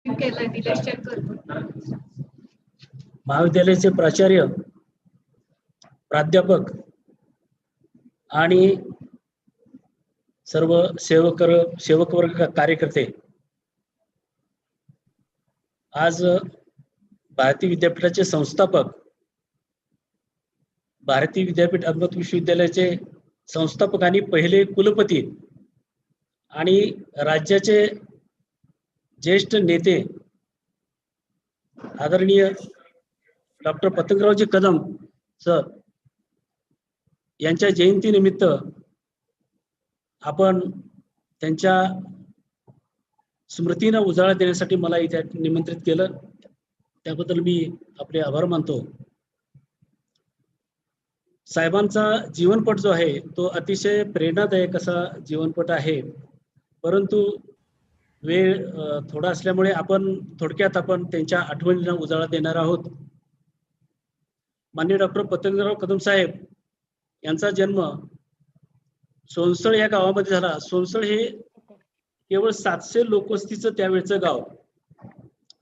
केलं निलेश चेकर. महाविद्यालयाचे प्राचार्य, प्राध्यापक आणि सर्व सेवक वर्ग कार्यकर्ते, आज भारतीय विद्यापीठाचे संस्थापक, भारतीय विद्यापीठ अहमद विश्वविद्यालयाचे संस्थापक आणि पहिले कुलपती आणि राज्याचे ज्येष्ठ नेते आदरणीय डॉक्टर पतंगरावजी कदम सर यांच्या जयंतीनिमित्त आपण त्यांच्या स्मृतींना उजाळा देण्यासाठी मला इथे निमंत्रित केलं, त्याबद्दल मी आपले आभार मानतो. साहेबांचा जीवनपट जो आहे तो अतिशय प्रेरणादायक असा जीवनपट आहे, परंतु वेळ थोडा असल्यामुळे आपण थोडक्यात त्यांच्या आठवणींना उजाळा देणार आहोत. माननीय डॉक्टर पतंगराव कदम साहेब यांचा जन्म सोनसळ या गावामध्ये झाला. सोनसळ हे केवळ 700 लोकवस्तीचं त्यावेळचं गाव,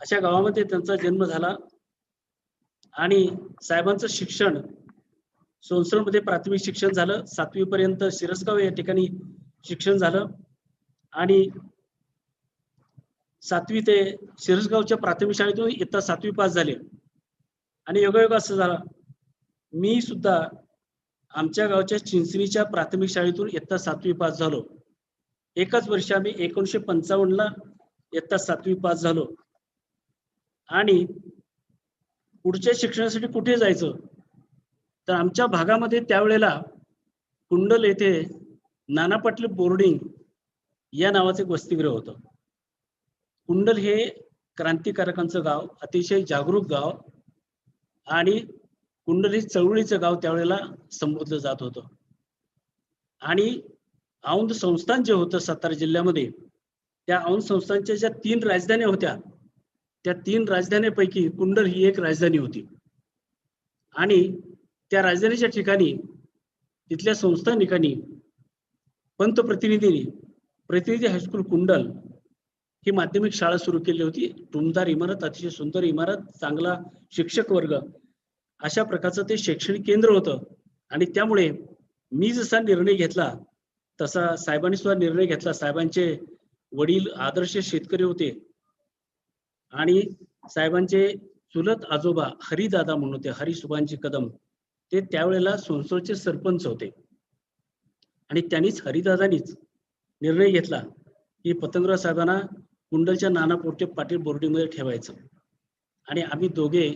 अशा गावामध्ये त्यांचा जन्म झाला आणि साहेबांचं शिक्षण सोनसळमध्ये प्राथमिक शिक्षण झालं. 7वी पर्यंत शिरसगाव या ठिकाणी शिक्षण झालं आणि 7वी ते शिरसगावच्या प्राथमिक शाळेतून इयत्ता 7वी पास झाले. आणि योगायोग असं झाला, मी सुद्धा आमच्या गावच्या चिंचणीच्या प्राथमिक शाळेतून इयत्ता 7वी पास झालो. एकाच वर्षी आम्ही 1955ला इयत्ता 7वी पास झालो. आणि पुढच्या शिक्षणासाठी कुठे जायचं तर आमच्या भागामध्ये त्यावेळेला कुंडल येथे नाना पाटील बोर्डिंग या नावाचे वसतिगृह होतं. कुंडल हे क्रांतिकारकांचं गाव, अतिशय जागरूक गाव आणि कुंडल हे चळवळीचं गाव त्यावेळेला संबोधलं जात होतं. आणि औंध संस्थान जे होतं सातारा जिल्ह्यामध्ये, त्या औंध संस्थानच्या ज्या 3 राजधान्या होत्या, त्या 3 राजधान्यांपैकी कुंडल ही एक राजधानी होती. आणि त्या राजधानीच्या ठिकाणी तिथल्या संस्थानिकांनी प्रतिनिधी हायस्कूल कुंडल ही माध्यमिक शाळा सुरू केली होती. टुमदार इमारत, अतिशय सुंदर इमारत, चांगला शिक्षक वर्ग, अशा प्रकारचं ते शैक्षणिक केंद्र होतं. आणि त्यामुळे मी जसा निर्णय घेतला तसा साहेबांनी सुद्धा निर्णय घेतला. साहेबांचे वडील आदर्श शेतकरी होते आणि साहेबांचे चुलत आजोबा हरिदादा म्हणून होते, हरी सुभानजी कदम, ते त्यावेळेला सोनसळचे सरपंच होते. आणि त्यांनीच, हरिदादानीच निर्णय घेतला की पतंगराव साहेबांना कुंडलच्या नाना पाटील बोर्डिंगमध्ये ठेवायचं. आणि आम्ही दोघे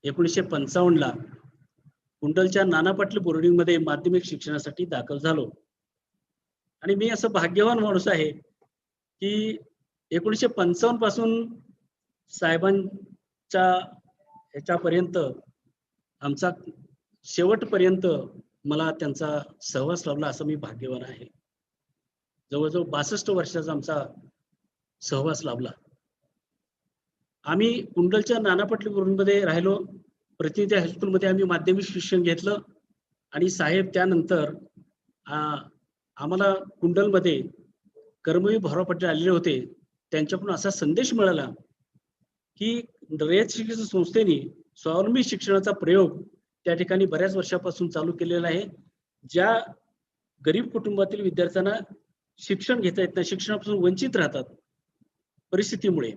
1955ला कुंडलच्या नाना पाटील बोर्डिंगमध्ये माध्यमिक शिक्षणासाठी दाखल झालो. आणि मी असं भाग्यवान माणूस आहे की 1955 पासून साहेबांच्या ह्याच्यापर्यंत, आमचा शेवटपर्यंत मला त्यांचा सहवास लाभला, असं मी भाग्यवान आहे. जवळजवळ 62 वर्षाचा आमचा सहवास लाभला. आम्ही कुंडलच्या नाना पाटील बोर्डिंगमध्ये राहिलो. प्रतिनिधी हायस्कूलमध्ये आम्ही माध्यमिक शिक्षण घेतलं. आणि साहेब त्यानंतर आम्हाला कुंडलमध्ये कर्मवीर भाऊराव पाटील आलेले होते. त्यांच्याकडून असा संदेश मिळाला की रयत शिक्षण संस्थेने स्वावलंबी शिक्षणाचा प्रयोग त्या ठिकाणी बऱ्याच वर्षापासून चालू केलेला आहे. ज्या गरीब कुटुंबातील विद्यार्थ्यांना शिक्षण घेता येत नाही, शिक्षणापासून वंचित राहतात परिस्थितीमुळे,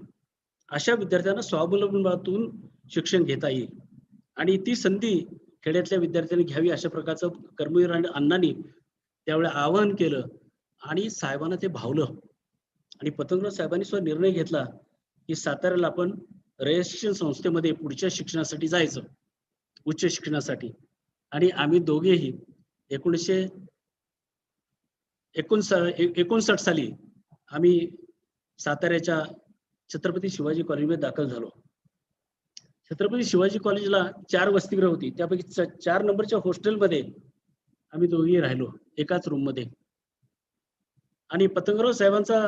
अशा विद्यार्थ्यांना स्वावलंबनातून शिक्षण घेता येईल आणि ती संधी खेड्यातल्या विद्यार्थ्यांनी घ्यावी, अशा प्रकारचं कर्मवीर अण्णांनी त्यावेळेला आवाहन केलं. आणि साहेबांना ते भावलं. आणि पतंगराव साहेबांनी सुद्धा निर्णय घेतला की साताऱ्याला आपण रयत शिक्षण संस्थेमध्ये पुढच्या शिक्षणासाठी जायचं, उच्च शिक्षणासाठी. आणि आम्ही दोघेही 1959 साली आम्ही साताऱ्याच्या छत्रपती शिवाजी कॉलेजमध्ये दाखल झालो. छत्रपती शिवाजी कॉलेजला 4 वसतिगृह होती, त्यापैकी 4 नंबरच्या हॉस्टेलमध्ये आम्ही दोघेही राहिलो, एकाच रूम मध्ये. आणि पतंगराव साहेबांचा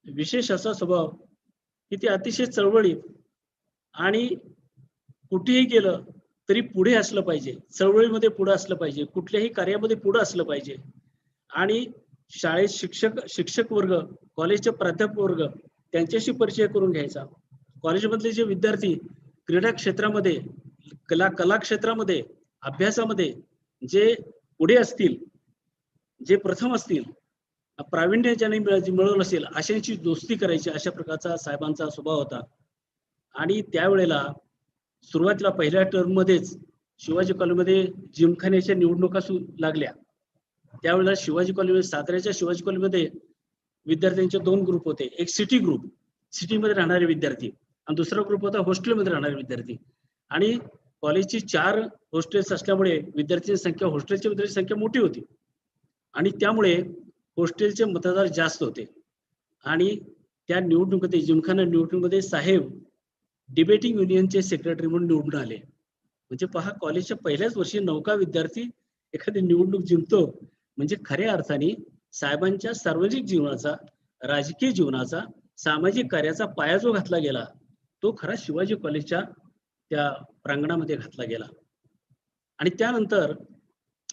विशेष असा स्वभाव की ते अतिशय चळवळीत आणि कुठेही गेलं तरी पुढे असलं पाहिजे, चळवळीमध्ये पुढे असलं पाहिजे, कुठल्याही कार्यामध्ये पुढे असलं पाहिजे. आणि शाळेत शिक्षक वर्ग, कॉलेजचे प्राध्यापक वर्ग त्यांच्याशी परिचय करून घ्यायचा. कॉलेजमधले जे विद्यार्थी क्रीडा क्षेत्रामध्ये, कला क्षेत्रामध्ये, अभ्यासामध्ये जे पुढे असतील, जे प्रथम असतील, प्रावीण्य ज्यांनी मिळवलं असेल अशांची दोस्ती करायची, अशा प्रकारचा साहेबांचा स्वभाव होता. आणि त्यावेळेला सुरुवातीला पहिल्या टर्म मध्येच शिवाजी कॉलेजमध्ये जिमखान्याच्या निवडणुका लागल्या. त्यावेळेला शिवाजी कॉलेज, साताऱ्याच्या शिवाजी कॉलेजमध्ये विद्यार्थ्यांचे 2 ग्रुप होते. एक सिटी ग्रुप, सिटीमध्ये राहणारे विद्यार्थी, आणि दुसरा ग्रुप होता हॉस्टेलमध्ये राहणारे विद्यार्थी. आणि कॉलेजची 4 हॉस्टेल्स असल्यामुळे विद्यार्थ्यांची संख्या, हॉस्टेलच्या विद्यार्थ्यांची संख्या मोठी होती आणि त्यामुळे हॉस्टेलचे मतदार जास्त होते. आणि त्या निवडणुकीमध्ये, जिमखाना निवडणुकीमध्ये साहेब डिबेटिंग युनियनचे सेक्रेटरी म्हणून निवडून आले. म्हणजे पहा, कॉलेजच्या पहिल्याच वर्षी नौका विद्यार्थी एखादी निवडणूक जिंकतो, म्हणजे खऱ्या अर्थाने साहेबांच्या सार्वजनिक जीवनाचा, राजकीय जीवनाचा, सामाजिक कार्याचा पाया जो घातला गेला तो खरा शिवाजी कॉलेजच्या त्या प्रांगणामध्ये घातला गेला. आणि त्यानंतर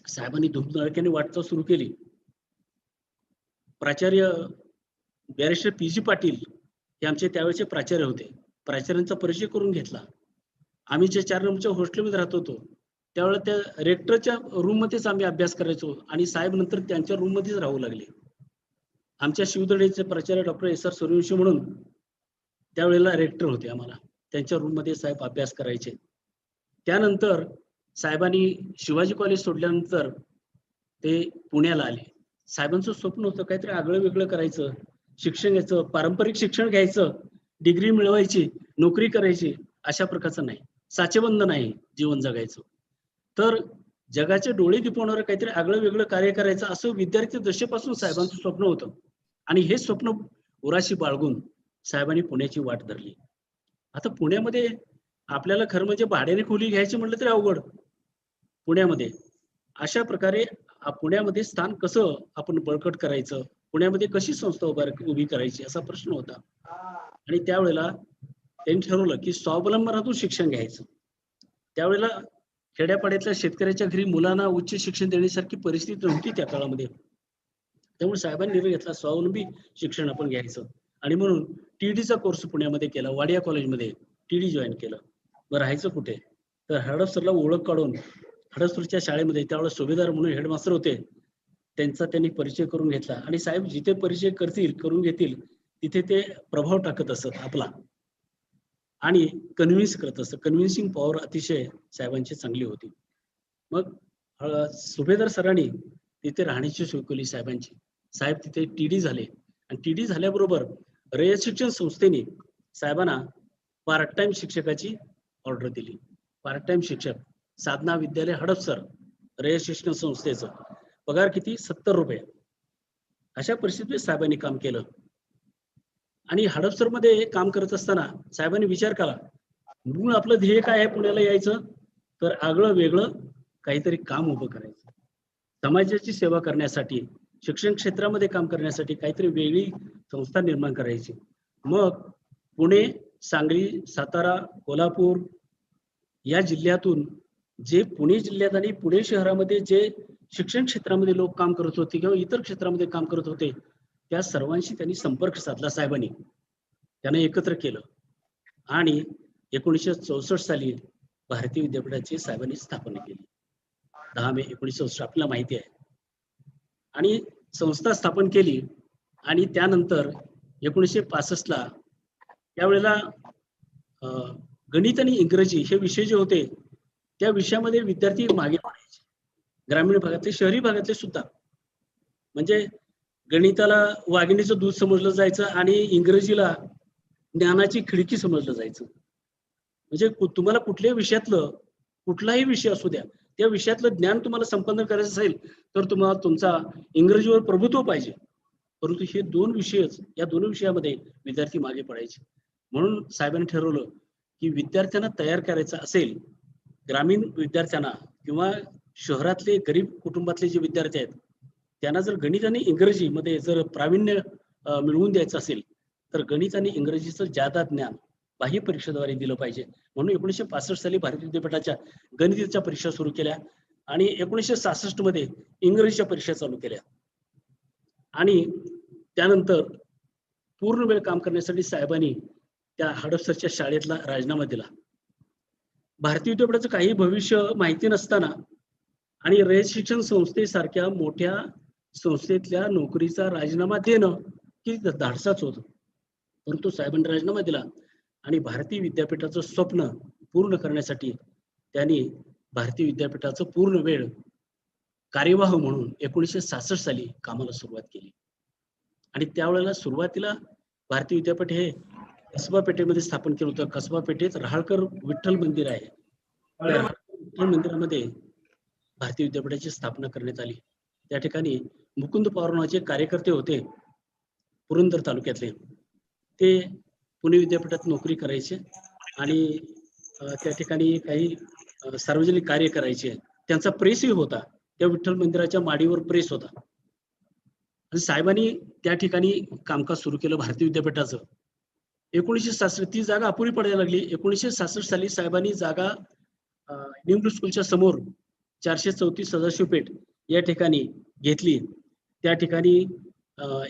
साहेबांनी धुमधडाक्याने वाटचाल सुरू केली. प्राचार्य बॅरिस्टर पी.जी. पाटील हे आमचे त्यावेळेचे प्राचार्य होते. प्राचार्यांचा परिचय करून घेतला. आम्ही जे 4 नंबरच्या हॉस्टेलमध्ये राहत होतो त्यावेळेला त्या रेक्टरच्या रूममध्येच आम्ही अभ्यास करायचो आणि साहेब नंतर त्यांच्या रूममध्येच राहू लागले. आमच्या शिवदळेचे प्राचार्य डॉक्टर एस.आर. सूर्यवंशी म्हणून त्यावेळेला रेक्टर होते. आम्हाला त्यांच्या रूममध्ये साहेब अभ्यास करायचे. त्यानंतर साहेबांनी शिवाजी कॉलेज सोडल्यानंतर ते पुण्याला आले. साहेबांचं स्वप्न होतं काहीतरी आगळं वेगळं करायचं, शिक्षण घ्यायचं, पारंपरिक शिक्षण घ्यायचं, डिग्री मिळवायची, नोकरी करायची, अशा प्रकारचं नाही, साचेबंद नाही जीवन जगायचं. तर जगाचे डोळे दिपवणारं काहीतरी आगळं वेगळं कार्य करायचं, असं विद्यार्थी दशेपासून साहेबांचं स्वप्न होतं. आणि हे स्वप्न उराशी बाळगून साहेबांनी पुण्याची वाट धरली. आता पुण्यामध्ये आपल्याला खरं म्हणजे भाड्याने खोली घ्यायची म्हटलं तरी अवघड. पुण्यामध्ये अशा प्रकारे पुण्यामध्ये स्थान कसं आपण बळकट करायचं, पुण्यामध्ये कशी संस्था उभी करायची, असा प्रश्न होता. आणि त्यावेळेला त्यांनी ठरवलं की स्वावलंबनातून शिक्षण घ्यायचं. त्यावेळेला खेड्यापाड्यातल्या शेतकऱ्याच्या घरी मुलांना उच्च शिक्षण देण्यासारखी परिस्थिती नव्हती त्या काळामध्ये. त्यामुळे साहेबांनी निर्णय घेतला स्वावलंबी शिक्षण आपण घ्यायचं. आणि म्हणून टीडीचा कोर्स पुण्यामध्ये केला, वाडिया कॉलेजमध्ये टीडी जॉईन केलं. मग राहायचं कुठे, तर हडपसरला ओळख काढून हडपसरच्या शाळेमध्ये त्यावेळेला सुभेदार म्हणून हेडमास्टर होते, त्यांचा त्यांनी परिचय करून घेतला. आणि साहेब जिथे परिचय करून घेतील तिथे ते प्रभाव टाकत असत आपला आणि कन्व्हिन्स करत असत. कन्व्हिन्सिंग पॉवर अतिशय साहेबांची चांगली होती. मग सुभेदार सरांनी तिथे राहण्याची सोय केली साहेबांची. साहेब तिथे टीडी झाले आणि टीडी झाल्याबरोबर रयत शिक्षण संस्थेने साहेबांना पार्ट टाइम शिक्षकाची ऑर्डर दिली. पार्ट टाइम शिक्षक, साधना विद्यालय हडपसर, रयत शिक्षण संस्थेचं पगार किती, 70 रुपये. अशा परिस्थितीत साहेबांनी काम केलं. आणि हडपसरमध्ये काम करत असताना साहेबांनी विचार केला, मूळ आपलं ध्येय काय आहे पुण्याला यायचं, तर आगळं वेगळं काहीतरी काम उभं करायचं, समाजाची सेवा करण्यासाठी, शिक्षण क्षेत्रामध्ये काम करण्यासाठी काहीतरी वेगळी संस्था निर्माण करायची. मग पुणे, सांगली, सातारा, कोल्हापूर या जिल्ह्यातून जे पुणे जिल्ह्यात आणि पुणे शहरामध्ये जे शिक्षण क्षेत्रामध्ये लोक काम करत होते किंवा इतर क्षेत्रामध्ये काम करत होते त्या सर्वांशी त्यांनी संपर्क साधला. साहेबांनी त्यांना एकत्र केलं आणि 1964 साली भारतीय विद्यापीठाची साहेबांनी स्थापना केली. 10 मे 1964 आपल्याला माहिती आहे. आणि संस्था स्थापन केली. आणि त्यानंतर 1965 ला त्यावेळेला गणित आणि इंग्रजी हे विषय जे होते त्या विषयामध्ये विद्यार्थी मागे पडायचे, ग्रामीण भागातले, शहरी भागातले सुद्धा. म्हणजे गणिताला वाघिणीचं दूध समजलं जायचं आणि इंग्रजीला ज्ञानाची खिडकी समजलं जायचं. म्हणजे तुम्हाला कुठल्याही विषयातलं, कुठलाही विषय असू द्या, त्या विषयातलं ज्ञान तुम्हाला संपन्न करायचं असेल तर तुम्हाला तुमचा इंग्रजीवर प्रभुत्व पाहिजे. परंतु हे 2 विषयच, या 2 विषयामध्ये विद्यार्थी मागे पडायचे. म्हणून साहेबांनी ठरवलं की विद्यार्थ्यांना तयार करायचं असेल, ग्रामीण विद्यार्थ्यांना किंवा शहरातले गरीब कुटुंबातले जे विद्यार्थी आहेत त्यांना जर गणित आणि इंग्रजीमध्ये जर प्रावीण्य मिळवून द्यायचं असेल तर गणित आणि इंग्रजीचं जादा ज्ञान बाह्य परीक्षेद्वारे दिलं पाहिजे. म्हणून 1965 साली भारतीय विद्यापीठाच्या गणिताच्या परीक्षा सुरू केल्या आणि 1966 मध्ये इंग्रजीच्या परीक्षा चालू केल्या. आणि त्यानंतर पूर्ण वेळ काम करण्यासाठी साहेबांनी त्या हडपसरच्या शाळेतला राजीनामा दिला. भारतीय विद्यापीठाचं काही भविष्य माहिती नसताना आणि रयत शिक्षण संस्थेसारख्या मोठ्या संस्थेतल्या नोकरीचा राजीनामा देणं की धाडसाच होतं. परंतु साहेबांनी राजीनामा दिला आणि भारतीय विद्यापीठाचं स्वप्न पूर्ण करण्यासाठी त्यांनी भारतीय विद्यापीठाचं पूर्ण वेळ कार्यवाह म्हणून 1966 साली कामाला सुरुवात केली. आणि त्यावेळेला सुरुवातीला भारतीय विद्यापीठ हे कसबा पेठेमध्ये स्थापन केलं होतं. कसबा पेठेत रहाळकर विठ्ठल मंदिर आहे. त्या विठ्ठल मंदिरामध्ये भारतीय विद्यापीठाची स्थापना करण्यात आली. त्या ठिकाणी मुकुंद पवार नावाचे कार्यकर्ते होते पुरंदर तालुक्यातले. ते पुणे विद्यापीठात नोकरी करायचे आणि त्या ठिकाणी काही सार्वजनिक कार्य करायचे. त्यांचा प्रेसही होता. त्या विठ्ठल मंदिराच्या माडीवर प्रेस होता. आणि साहेबांनी त्या ठिकाणी कामकाज सुरू केलं भारतीय विद्यापीठाचं. 1966 ती जागा अपुरी पडायला लागली. 1966 साली साहेबांनी जागा न्यू इंग्लिश स्कूलच्या समोर 434 सदाशिव पेठ या ठिकाणी घेतली. त्या ठिकाणी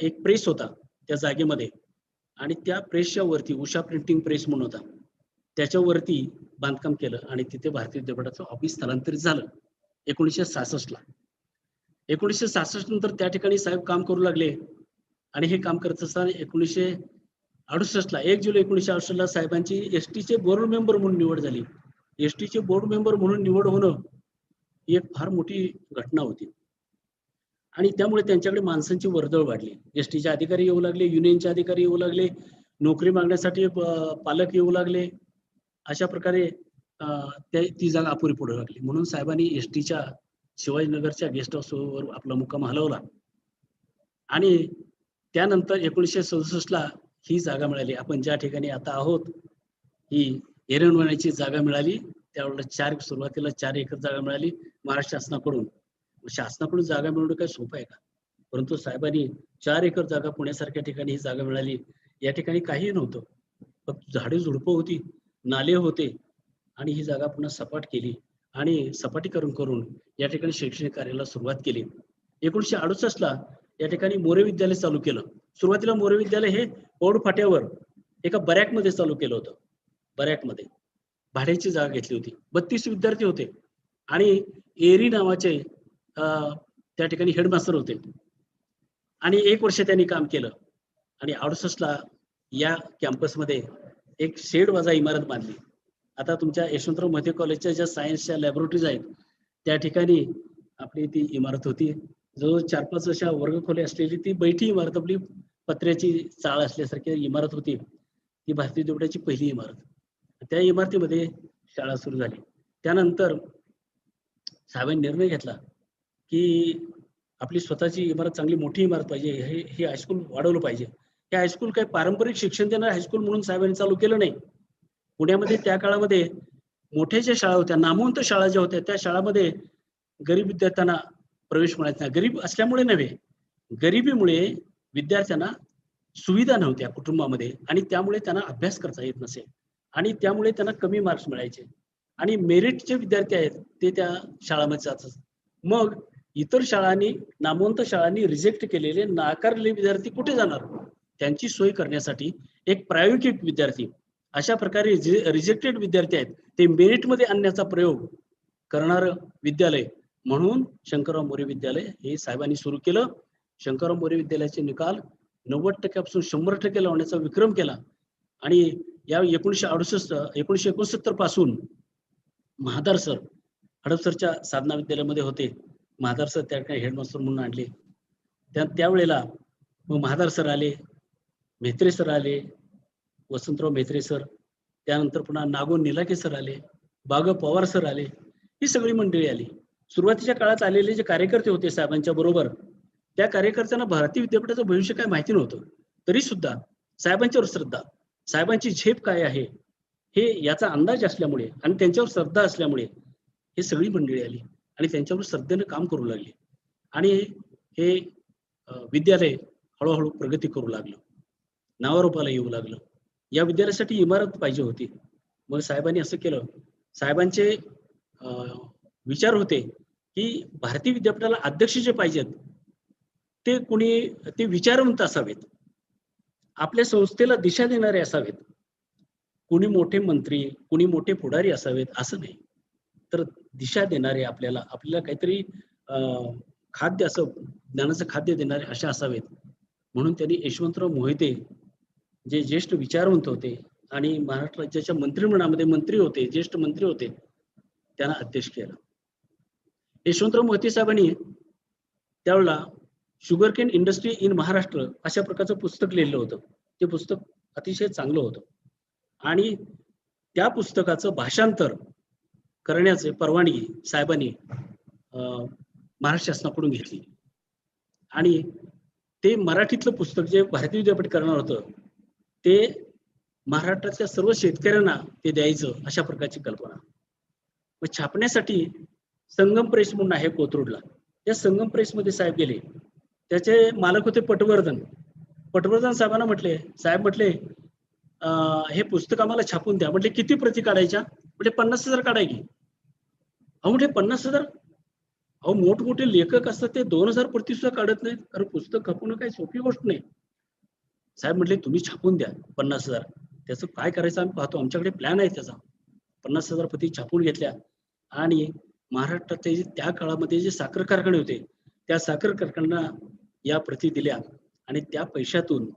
एक प्रेस होता त्या जागेमध्ये आणि त्या प्रेसच्या वरती उषा प्रिंटिंग प्रेस म्हणून होता. त्याच्यावरती बांधकाम केलं आणि तिथे भारतीय विद्यापीठाचं ऑफिस स्थलांतरित झालं 1966 ला. 1966 नंतर त्या ठिकाणी साहेब काम करू लागले आणि हे काम करत असताना 1968 ला 1 जुलै 1968 ला साहेबांची एसटीचे बोर्ड मेंबर म्हणून निवड झाली. एसटीचे बोर्ड मेंबर म्हणून निवड होणं ही एक फार मोठी घटना होती आणि त्यामुळे त्यांच्याकडे माणसांची वर्दळ वाढली. एसटीचे अधिकारी येऊ लागले, युनियनचे अधिकारी येऊ लागले, नोकरी मागण्यासाठी पालक येऊ लागले. अशा प्रकारे ती जागा अपुरी पडू लागली. म्हणून साहेबांनी एसटीच्या शिवाजीनगरच्या गेस्ट हाऊसवर आपला मुक्काम हलवला आणि त्यानंतर 1967 ला ही जागा मिळाली. आपण ज्या ठिकाणी आता आहोत ही एरणवण्याची जागा मिळाली. त्यावेळेला सुरुवातीला 4 एकर जागा मिळाली महाराष्ट्र शासनाकडून. शासनाकडून जागा मिळवणं काय सोपं आहे का? परंतु साहेबांनी 4 एकर जागा पुण्यासारख्या ठिकाणी ही जागा मिळाली. या ठिकाणी काहीही नव्हतं, फक्त झाडे झुडपं होती, नाले होते आणि ही जागा पुन्हा सपाट केली आणि सपाटीकरण करून या ठिकाणी शैक्षणिक कार्याला सुरुवात केली. 1968 ला या ठिकाणी मोरे विद्यालय चालू केलं. सुरुवातीला मोरे विद्यालय हे पौड फाट्यावर एका बरॅकमध्ये चालू केलं होतं. बरॅकमध्ये भाड्याची जागा घेतली होती. 32 विद्यार्थी होते आणि एरी नावाचे त्या ठिकाणी हेडमास्टर होते आणि 1 वर्ष त्यांनी काम केलं आणि 68 ला या कॅम्पसमध्ये एक शेड वजा इमारत बांधली. आता तुमच्या यशवंतराव मते कॉलेजच्या ज्या सायन्सच्या लॅबोरेटरीज आहेत त्या ठिकाणी आपली ती इमारत होती. जो 4-5 अशा वर्गखोल्या असलेली ती बैठी इमारत, आपली पत्र्याची चाळ असल्यासारखी इमारत होती. ती भारतीय विद्यापीठाची पहिली इमारत. त्या इमारतीमध्ये शाळा सुरू झाली. त्यानंतर साहेबांनी निर्णय घेतला की आपली स्वतःची इमारत, चांगली मोठी इमारत पाहिजे, हे हायस्कूल वाढवलं पाहिजे. हे हायस्कूल काही पारंपरिक शिक्षण देणारे हायस्कूल म्हणून साहेबांनी चालू केलं नाही. पुण्यामध्ये त्या काळामध्ये मोठ्या ज्या शाळा होत्या, नामवंत शाळा ज्या होत्या, त्या शाळामध्ये गरीब विद्यार्थ्यांना प्रवेश मिळायचा नाही. गरीब असल्यामुळे नव्हे, गरिबीमुळे विद्यार्थ्यांना सुविधा नव्हत्या कुटुंबामध्ये आणि त्यामुळे त्यांना अभ्यास करता येत नसे आणि त्यामुळे त्यांना कमी मार्क्स मिळायचे आणि मेरिटचे विद्यार्थी आहेत ते त्या शाळांमध्ये जात असत. मग इतर शाळांनी, नामवंत शाळांनी रिजेक्ट केलेले, नाकारलेले विद्यार्थी कुठे जाणार? त्यांची सोय करण्यासाठी एक प्रायोगिक विद्यार्थी, अशा प्रकारे रिजेक्टेड विद्यार्थी आहेत ते मेरिटमध्ये आणण्याचा प्रयोग करणारं विद्यालय म्हणून शंकरराव मोरे विद्यालय हे साहेबांनी सुरू केलं. शंकरराव मोरे विद्यालयाचे निकाल 90% पासून 100% लावण्याचा विक्रम केला आणि या 1968-1969 पासून महादार सर हडपसरच्या साधना विद्यालयामध्ये होते. महादार सर त्या ठिकाणी हेडमास्टर म्हणून आणले. त्यावेळेला मग महादार सर आले, म्हेत्रे सर आले, वसंतराव म्हेत्रे सर, त्यानंतर पुन्हा नागो निलाके सर आले, बाग पवार सर आले, ही सगळी मंडळी आली. सुरुवातीच्या काळात आलेले जे कार्यकर्ते होते साहेबांच्या बरोबर, त्या कार्यकर्त्यांना भारतीय विद्यापीठाचं भविष्य काय माहिती नव्हतं. तरी सुद्धा साहेबांच्यावर श्रद्धा, साहेबांची झेप काय आहे हे याचा अंदाज असल्यामुळे आणि त्यांच्यावर श्रद्धा असल्यामुळे हे सगळी मंडळी आली आणि त्यांच्यावर श्रद्धेनं काम करू लागले आणि हे विद्यालय हळूहळू प्रगती करू लागलं, नावारूपाला येऊ लागलं. या विद्यालयासाठी इमारत पाहिजे होती. मग साहेबांनी असं केलं, साहेबांचे विचार होते की भारतीय विद्यापीठाला अध्यक्ष जे पाहिजेत ते विचारवंत असावेत. आपल्या संस्थेला दिशा देणारे असावेत. कुणी मोठे मंत्री, कुणी मोठे पुढारी असावेत असं नाही. तर दिशा देणारे आपल्याला काहीतरी खाद्य असं ज्ञानाचं खाद्य देणारे असे असावेत. म्हणून त्यांनी यशवंतराव मोहिते जे ज्येष्ठ विचारवंत होते आणि महाराष्ट्र राज्याच्या मंत्रिमंडळामध्ये मंत्री होते, ज्येष्ठ मंत्री होते, त्यांना अध्यक्ष केलं. यशवंतराव मोहिते साहेबांनी त्यावेळेला शुगरकेन इंडस्ट्री इन महाराष्ट्र अशा प्रकारचं पुस्तक लिहिलं होतं. ते पुस्तक अतिशय चांगलं होतं आणि त्या पुस्तकाचं भाषांतर करण्याचे परवानगी साहेबांनी महाराष्ट्र शासनाकडून घेतली आणि ते मराठीतलं पुस्तक जे भारतीय विद्यापीठ करणार होतं ते महाराष्ट्रातल्या सर्व शेतकऱ्यांना ते द्यायचं अशा प्रकारची कल्पना. मग छापण्यासाठी संगम प्रेस म्हणून आहे कोथरूडला, त्या संगम प्रेसमध्ये साहेब गेले. त्याचे मालक होते पटवर्धन साहेबांना म्हटले, साहेब म्हटले हे पुस्तक आम्हाला छापून द्या. म्हटले किती प्रती काढायच्या? म्हटले 50,000 काढाय की. अहो म्हटले 50,000? अहो मोठमोठे लेखक असतात ते 2,000 प्रती सुद्धा काढत नाहीत, कारण पुस्तक खपवणं काही सोपी गोष्ट नाही. साहेब म्हटले तुम्ही छापून द्या 50,000. त्याचं काय करायचं आम्ही पाहतो, आमच्याकडे प्लॅन आहे त्याचा. 50,000 प्रती छापून घेतल्या आणि महाराष्ट्रातले त्या काळामध्ये जे साखर कारखाने होते त्या साखर कारखान्यांना या प्रती दिल्या आणि त्या पैशातून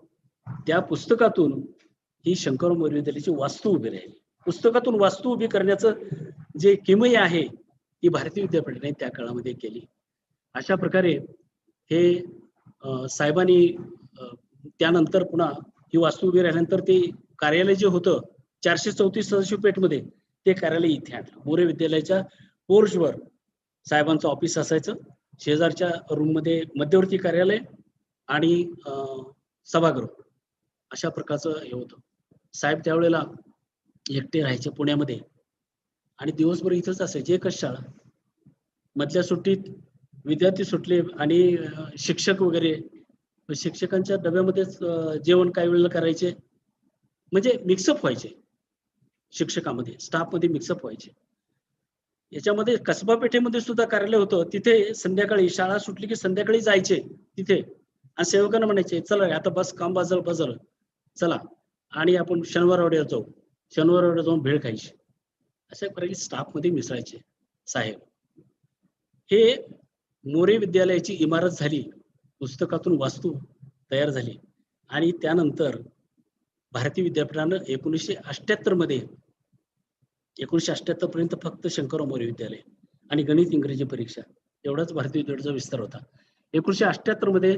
त्या पुस्तकातून ही शंकरराव मोरे विद्यालयाची वास्तू उभी राहिली. पुस्तकातून वास्तू उभी करण्याचं जे किमया आहे ती भारतीय विद्यापीठाने त्या काळामध्ये केली. अशा प्रकारे हे साहेबांनी त्यानंतर पुन्हा ही वास्तू उभी राहिल्यानंतर ते कार्यालय जे होतं 434 सदाशिव पेठमध्ये ते कार्यालय इथे आणलं. मोरे विद्यालयाच्या पोर्चवर साहेबांचं ऑफिस असायचं. शेजारच्या रूममध्ये मध्यवर्ती कार्यालय आणि सभागृह अशा प्रकारचं हे होतं. साहेब त्यावेळेला एकटे राहायचे पुण्यामध्ये आणि दिवसभर इथंच असायचे. एकच शाळा. मधल्या सुट्टीत विद्यार्थी सुटले आणि शिक्षक वगैरे शिक्षकांच्या डब्यामध्येच जेवण काही वेळेला करायचे, म्हणजे मिक्सअप व्हायचे. शिक्षकामध्ये स्टाफमध्ये मिक्सअप व्हायचे. याच्यामध्ये कसबा पेठेमध्ये सुद्धा कार्यालय होतं. तिथे संध्याकाळी शाळा सुटली की संध्याकाळी जायचे तिथे आणि सेवकांना म्हणायचे चला आता बस काम बाजल चला आणि आपण शनिवारवाड्यावर जाऊ. शनिवारवाड्यावर जाऊन भेळ खायची. अशा प्रकारे स्टाफमध्ये मिसळायचे साहेब. हे मोरे विद्यालयाची इमारत झाली, पुस्तकातून वास्तू तयार झाली आणि त्यानंतर भारतीय विद्यापीठानं 1978 मध्ये 1978 पर्यंत फक्त शंकरराव मोरे विद्यालय आणि गणित इंग्रजी परीक्षा एवढाच भारतीय विद्यापीठाचा विस्तार होता. 1978 मध्ये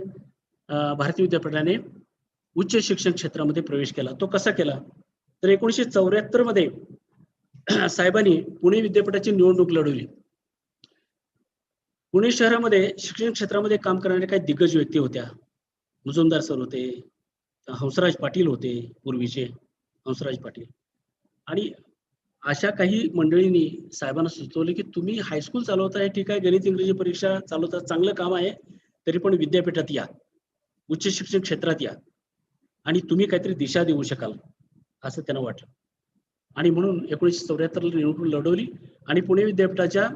भारतीय विद्यापीठाने उच्च शिक्षण क्षेत्रामध्ये प्रवेश केला. तो कसा केला तर 1974 मध्ये साहेबांनी पुणे विद्यापीठाची निवडणूक लढवली. पुणे शहरामध्ये शिक्षण क्षेत्रामध्ये काम करणारे काही दिग्गज व्यक्ती होत्या. मुजुमदार सर होते, हंसराज पाटील होते, पूर्वीचे हंसराज पाटील, आणि अशा काही मंडळींनी साहेबांना सुचवले की तुम्ही हायस्कूल चालवताय ठीक आहे, गणित इंग्रजी परीक्षा चालवता चांगलं काम आहे, तरी पण विद्यापीठात या, उच्च शिक्षण क्षेत्रात या आणि तुम्ही काहीतरी दिशा देऊ शकाल असं त्यांना वाटलं. आणि म्हणून 1974 ला निवडणूक लढवली आणि पुणे विद्यापीठाच्या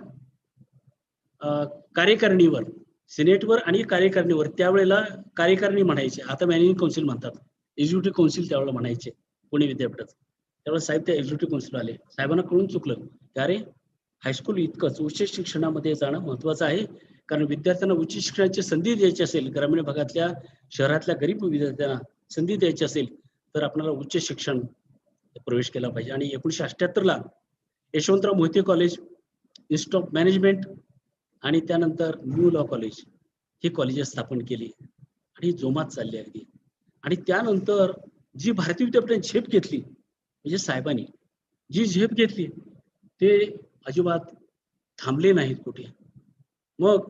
कार्यकारिणीवर, सिनेटवर आणि कार्यकारिणीवर, त्यावेळेला कार्यकारिणी म्हणायचे, आता मॅनेजिंग काउन्सिल म्हणतात, एक्झिक्युटिव्ह काउन्सिल त्यावेळेला म्हणायचे पुणे विद्यापीठात. त्यावेळेला साहेब त्या एक्झिक्युटिव्ह काउन्सिल आले. साहेबांना कळून चुकलं की अरे हायस्कूल इतकंच उच्च शिक्षणामध्ये जाणं महत्वाचं आहे, कारण विद्यार्थ्यांना उच्च शिक्षणाची संधी द्यायची असेल, ग्रामीण भागातल्या शहरातल्या गरीब विद्यार्थ्यांना संधी द्यायची असेल तर आपल्याला उच्च शिक्षण प्रवेश केला पाहिजे. आणि 1978 ला Yashwantrao Mohite college, institute of management आणि त्यानंतर न्यू लॉ कॉलेज ही कॉलेजेस स्थापन केली आणि जोमात चालली अगदी. आणि त्यानंतर जी भारतीय विद्यापीठाने झेप घेतली, म्हणजे साहेबांनी जी झेप घेतली ते अजिबात थांबले नाहीत कुठे. मग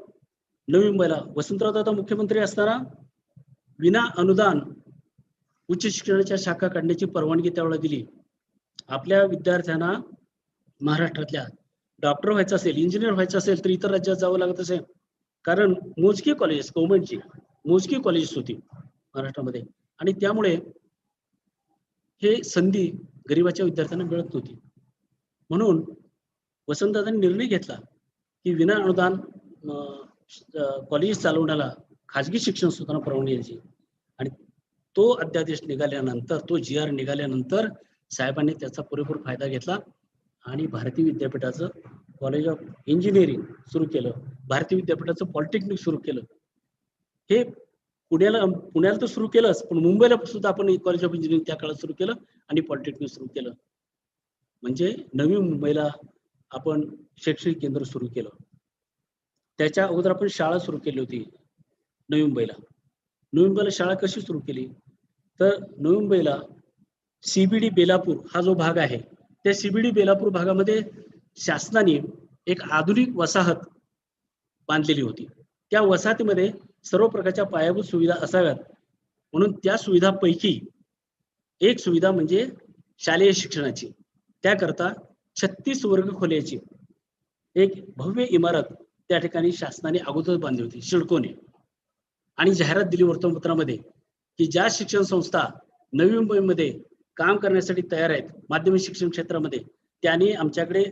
नवी मुंबईला वसंतराव दादा मुख्यमंत्री असताना विना अनुदान उच्च शिक्षणाच्या शाखा काढण्याची परवानगी त्यावेळेला दिली. आपल्या विद्यार्थ्यांना महाराष्ट्रातल्या डॉक्टर व्हायचं असेल, इंजिनियर व्हायचं असेल तर इतर राज्यात जावं लागत असेल, कारण मोजकी कॉलेजेस, गव्हर्नमेंटची मोजकी कॉलेजेस होती महाराष्ट्रामध्ये आणि त्यामुळे हे संधी गरिबाच्या विद्यार्थ्यांना मिळत नव्हती. म्हणून वसंतदादांनी निर्णय घेतला की विना अनुदान कॉलेज चालवण्याला खाजगी शिक्षण संस्थांना परवानगी द्यायची. आणि तो अध्यादेश निघाल्यानंतर, तो GR निघाल्यानंतर साहेबांनी त्याचा पुरेपूर फायदा घेतला आणि भारतीय विद्यापीठाचं कॉलेज ऑफ इंजिनिअरिंग सुरू केलं, भारतीय विद्यापीठाचं पॉलिटेक्निक सुरू केलं. हे पुण्याला तर सुरू केलंच, पण मुंबईला सुद्धा आपण कॉलेज ऑफ इंजिनिअरिंग त्या काळात सुरू केलं आणि पॉलिटेक्निक सुरू केलं. म्हणजे नवी मुंबईला आपण शैक्षणिक केंद्र सुरू केलं. त्याच्या अगोदर आपण शाळा सुरू केली होती नवी मुंबईला. नवी मुंबईला शाळा कशी सुरू केली, तर नवी मुंबईला CBD बेलापूर हा जो भाग आहे, त्या CBD बेलापूर भागामध्ये शासनाने एक आधुनिक वसाहत बांधलेली होती. त्या वसाहतीमध्ये सर्व प्रकारच्या पायाभूत सुविधा असाव्यात म्हणून त्या सुविधापैकी एक सुविधा म्हणजे शालेय शिक्षणाची. त्याकरता 36 वर्गखोल्याची एक भव्य इमारत त्या ठिकाणी शासनाने अगोदर बांधली होती सिडकोने, आणि जाहिरात दिली वर्तमानपत्रामध्ये की ज्या शिक्षण संस्था नवी मुंबईमध्ये काम करण्यासाठी तयार आहेत माध्यमिक शिक्षण क्षेत्रामध्ये, त्यांनी आमच्याकडे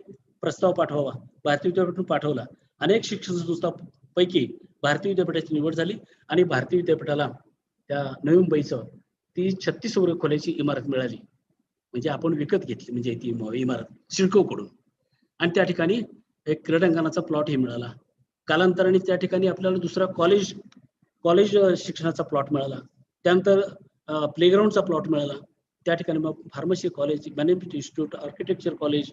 प्रस्ताव पाठवावा. भारतीय विद्यापीठातून पाठवला. अनेक शिक्षण संस्थांपैकी भारतीय विद्यापीठाची निवड झाली आणि भारतीय विद्यापीठाला त्या नवी मुंबईचं ती 36 वर्गखोल्याची इमारत मिळाली. म्हणजे आपण विकत घेतली म्हणजे ती इमारत सिडकोकडून, आणि त्या ठिकाणी एक क्रीडांगणाचा प्लॉट ही मिळाला. कालांतराने त्या ठिकाणी आपल्याला दुसरा कॉलेज शिक्षणाचा प्लॉट मिळाला. त्यानंतर प्लेग्राऊंडचा प्लॉट मिळाला. त्या ठिकाणी मग pharmacy college, management institute, architecture college,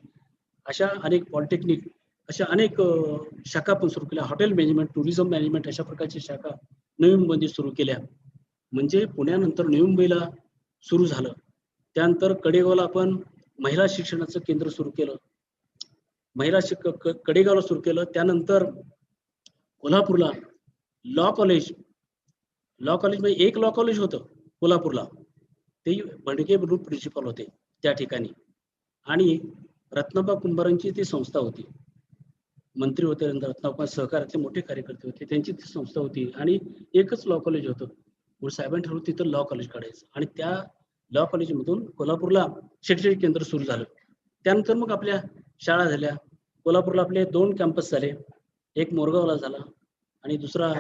अशा अनेक पॉलिटेक्निक, अशा अनेक शाखा पण सुरू केल्या. हॉटेल मॅनेजमेंट, टुरिझम मॅनेजमेंट अशा प्रकारच्या शाखा नवी मुंबईमध्ये सुरू केल्या. म्हणजे पुण्यानंतर नवी मुंबईला सुरू झालं. त्यानंतर कडेगावला आपण महिला शिक्षणाचं केंद्र सुरू केलं. कडेगावला सुरू केलं. त्यानंतर कोल्हापूरला लॉ कॉलेज म्हणजे एक लॉ कॉलेज होतं कोल्हापूरला, ते बंडगे म्हणून प्रिन्सिपल होते त्या ठिकाणी, आणि रत्नाबा कुंभारांची ती संस्था होती. मंत्री होते रत्नाबा, सहकारातले मोठे कार्यकर्ते होते, त्यांची ती संस्था होती आणि एकच लॉ कॉलेज होतं. म्हणून साहेबांनी ठरवलं तिथं लॉ कॉलेज काढायचं आणि त्या लॉ कॉलेजमधून कोल्हापूरला शैक्षणिक केंद्र सुरू झालं. त्यानंतर मग आपल्या शाळा झाल्या. कोल्हापूरला आपले 2 कॅम्पस झाले. एक मोरगावला झाला आणि दुसरा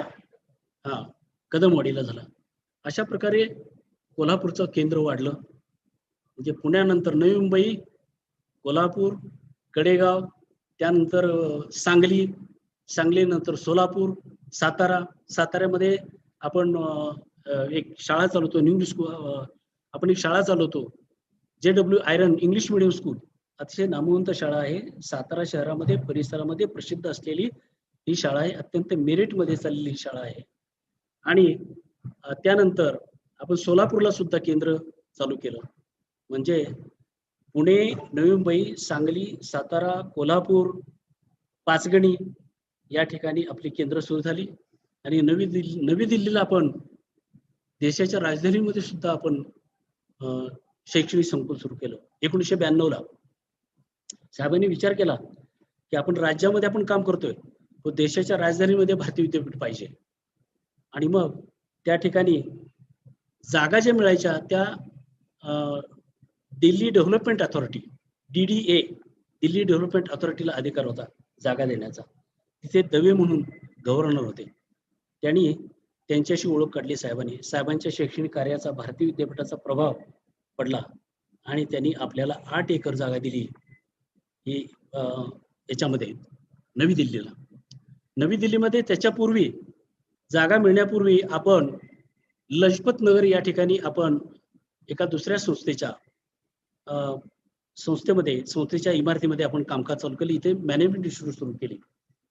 कदमवाडीला झाला. अशा प्रकारे कोल्हापूरचं केंद्र वाढलं. म्हणजे पुण्यानंतर नवी मुंबई, कोल्हापूर, कडेगाव, त्यानंतर सांगलीनंतर सोलापूर, साताऱ्यामध्ये आपण एक शाळा चालवतो, न्यू स्कूल, आपण एक शाळा चालवतो, JW iron English medium school, अतिशय नामवंत शाळा आहे. सातारा शहरामध्ये परिसरामध्ये प्रसिद्ध असलेली ही शाळा आहे. अत्यंत मेरिटमध्ये चाललेली शाळा आहे. आणि त्यानंतर आपण सोलापूरला सुद्धा केंद्र चालू केलं. म्हणजे पुणे, नवी मुंबई, सांगली, सातारा, कोल्हापूर, पाचगणी या ठिकाणी आपली केंद्र सुरू झाली. आणि नवी दिल्लीला आपण देशाच्या राजधानीमध्ये सुद्धा आपण शैक्षणिक संकुल सुरू केलं. 1992ला साहेबांनी विचार केला की आपण राज्यामध्ये आपण काम करतोय, तो देशाच्या राजधानीमध्ये भारतीय विद्यापीठ पाहिजे. आणि मग त्या ठिकाणी जागा ज्या मिळायच्या त्या Delhi development authority, DDA, Delhi development अथॉरिटीला अधिकार होता जागा देण्याचा. तिथे दवे म्हणून गव्हर्नर होते. त्यांच्याशी ओळख काढली साहेबांनी. साहेबांच्या शैक्षणिक कार्याचा भारतीय विद्यापीठाचा प्रभाव पडला आणि त्यांनी आपल्याला 8 एकर जागा दिली ही याच्यामध्ये नवी दिल्लीला. नवी दिल्लीमध्ये त्याच्यापूर्वी जागा मिळण्यापूर्वी आपण लजपत नगर या ठिकाणी आपण एका दुसऱ्या संस्थेच्या इमारतीमध्ये आपण कामकाज चालू केलं. इथे मॅनेजमेंट इन्स्टिट्यूट सुरू केली.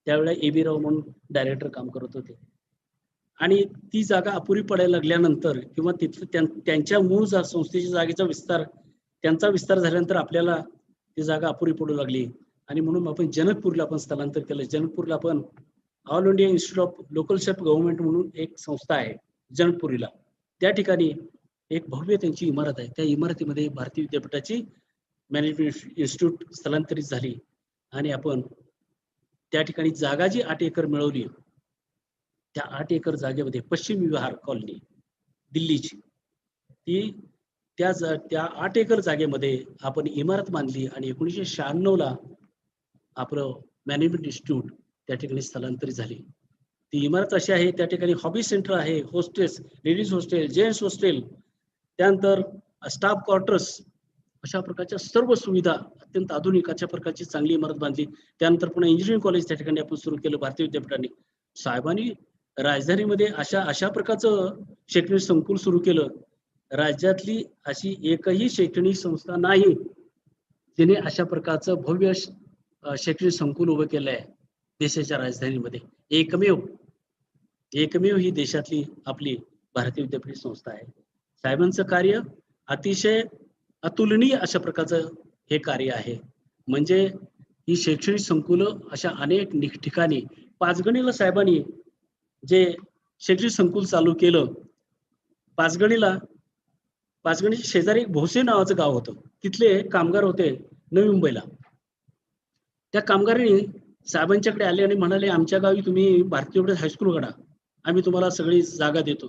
त्यावेळेला AB राव म्हणून डायरेक्टर काम करत होते. आणि ती जागा अपुरी पडायला लागल्यानंतर किंवा तिथं त्यांच्या मूळ संस्थेच्या जागेचा त्यांचा विस्तार झाल्यानंतर आपल्याला ती जागा अपुरी पडू लागली आणि म्हणून आपण जनकपूरला आपण स्थलांतर केलं. जनकपूरला आपण all India institute of local self government म्हणून एक संस्था आहे जनकपुरीला. त्या ठिकाणी एक भव्य त्यांची इमारत आहे. त्या इमारतीमध्ये भारतीय विद्यापीठाची मॅनेजमेंट इन्स्टिट्यूट स्थलांतरित झाली आणि आपण त्या ठिकाणी जागा जी 8 एकर मिळवली, त्या 8 एकर जागेमध्ये पश्चिम विहार कॉलनी दिल्लीची त्या 8 एकर जागेमध्ये आपण इमारत बांधली आणि 1996ला आपलं मॅनेजमेंट इन्स्टिट्यूट त्या ठिकाणी स्थलांतरित झाली. ती इमारत अशी आहे, त्या ठिकाणी हॉबी सेंटर आहे, hostels, ladies hostel, gents hostel, त्यानंतर स्टाफ क्वार्टर्स, अशा प्रकारच्या सर्व सुविधा अत्यंत आधुनिक अशा प्रकारची चांगली इमारत बांधली. त्यानंतर पुन्हा इंजिनिअरिंग कॉलेज त्या ठिकाणी आपण सुरू केलं भारतीय विद्यापीठाने. साहेबांनी राजधानीमध्ये अशा अशा प्रकारचं शैक्षणिक संकुल सुरू केलं. राज्यातली अशी एकही शैक्षणिक संस्था नाही जिने अशा प्रकारचं भव्य शैक्षणिक संकुल उभं केलं आहे देशाच्या राजधानीमध्ये. एकमेव ही देशातली आपली भारतीय विद्यापीठ संस्था आहे. साहेबांचं कार्य अतिशय अतुलनीय अशा प्रकारचं हे कार्य आहे. म्हणजे ही शैक्षणिक संकुलं अशा अनेक ठिकाणी पाचगणीला साहेबांनी जे शैक्षणिक संकुल चालू केलं, पाचगणीच्या शेजारी एक भोसे नावाचं गाव होतं. तिथले कामगार होते नवी मुंबईला. त्या कामगारांनी साहेबांच्याकडे आले आणि म्हणाले, आमच्या गावी तुम्ही भारतीय विद्यापीठ हायस्कूल काढा, आम्ही तुम्हाला सगळी जागा देतो.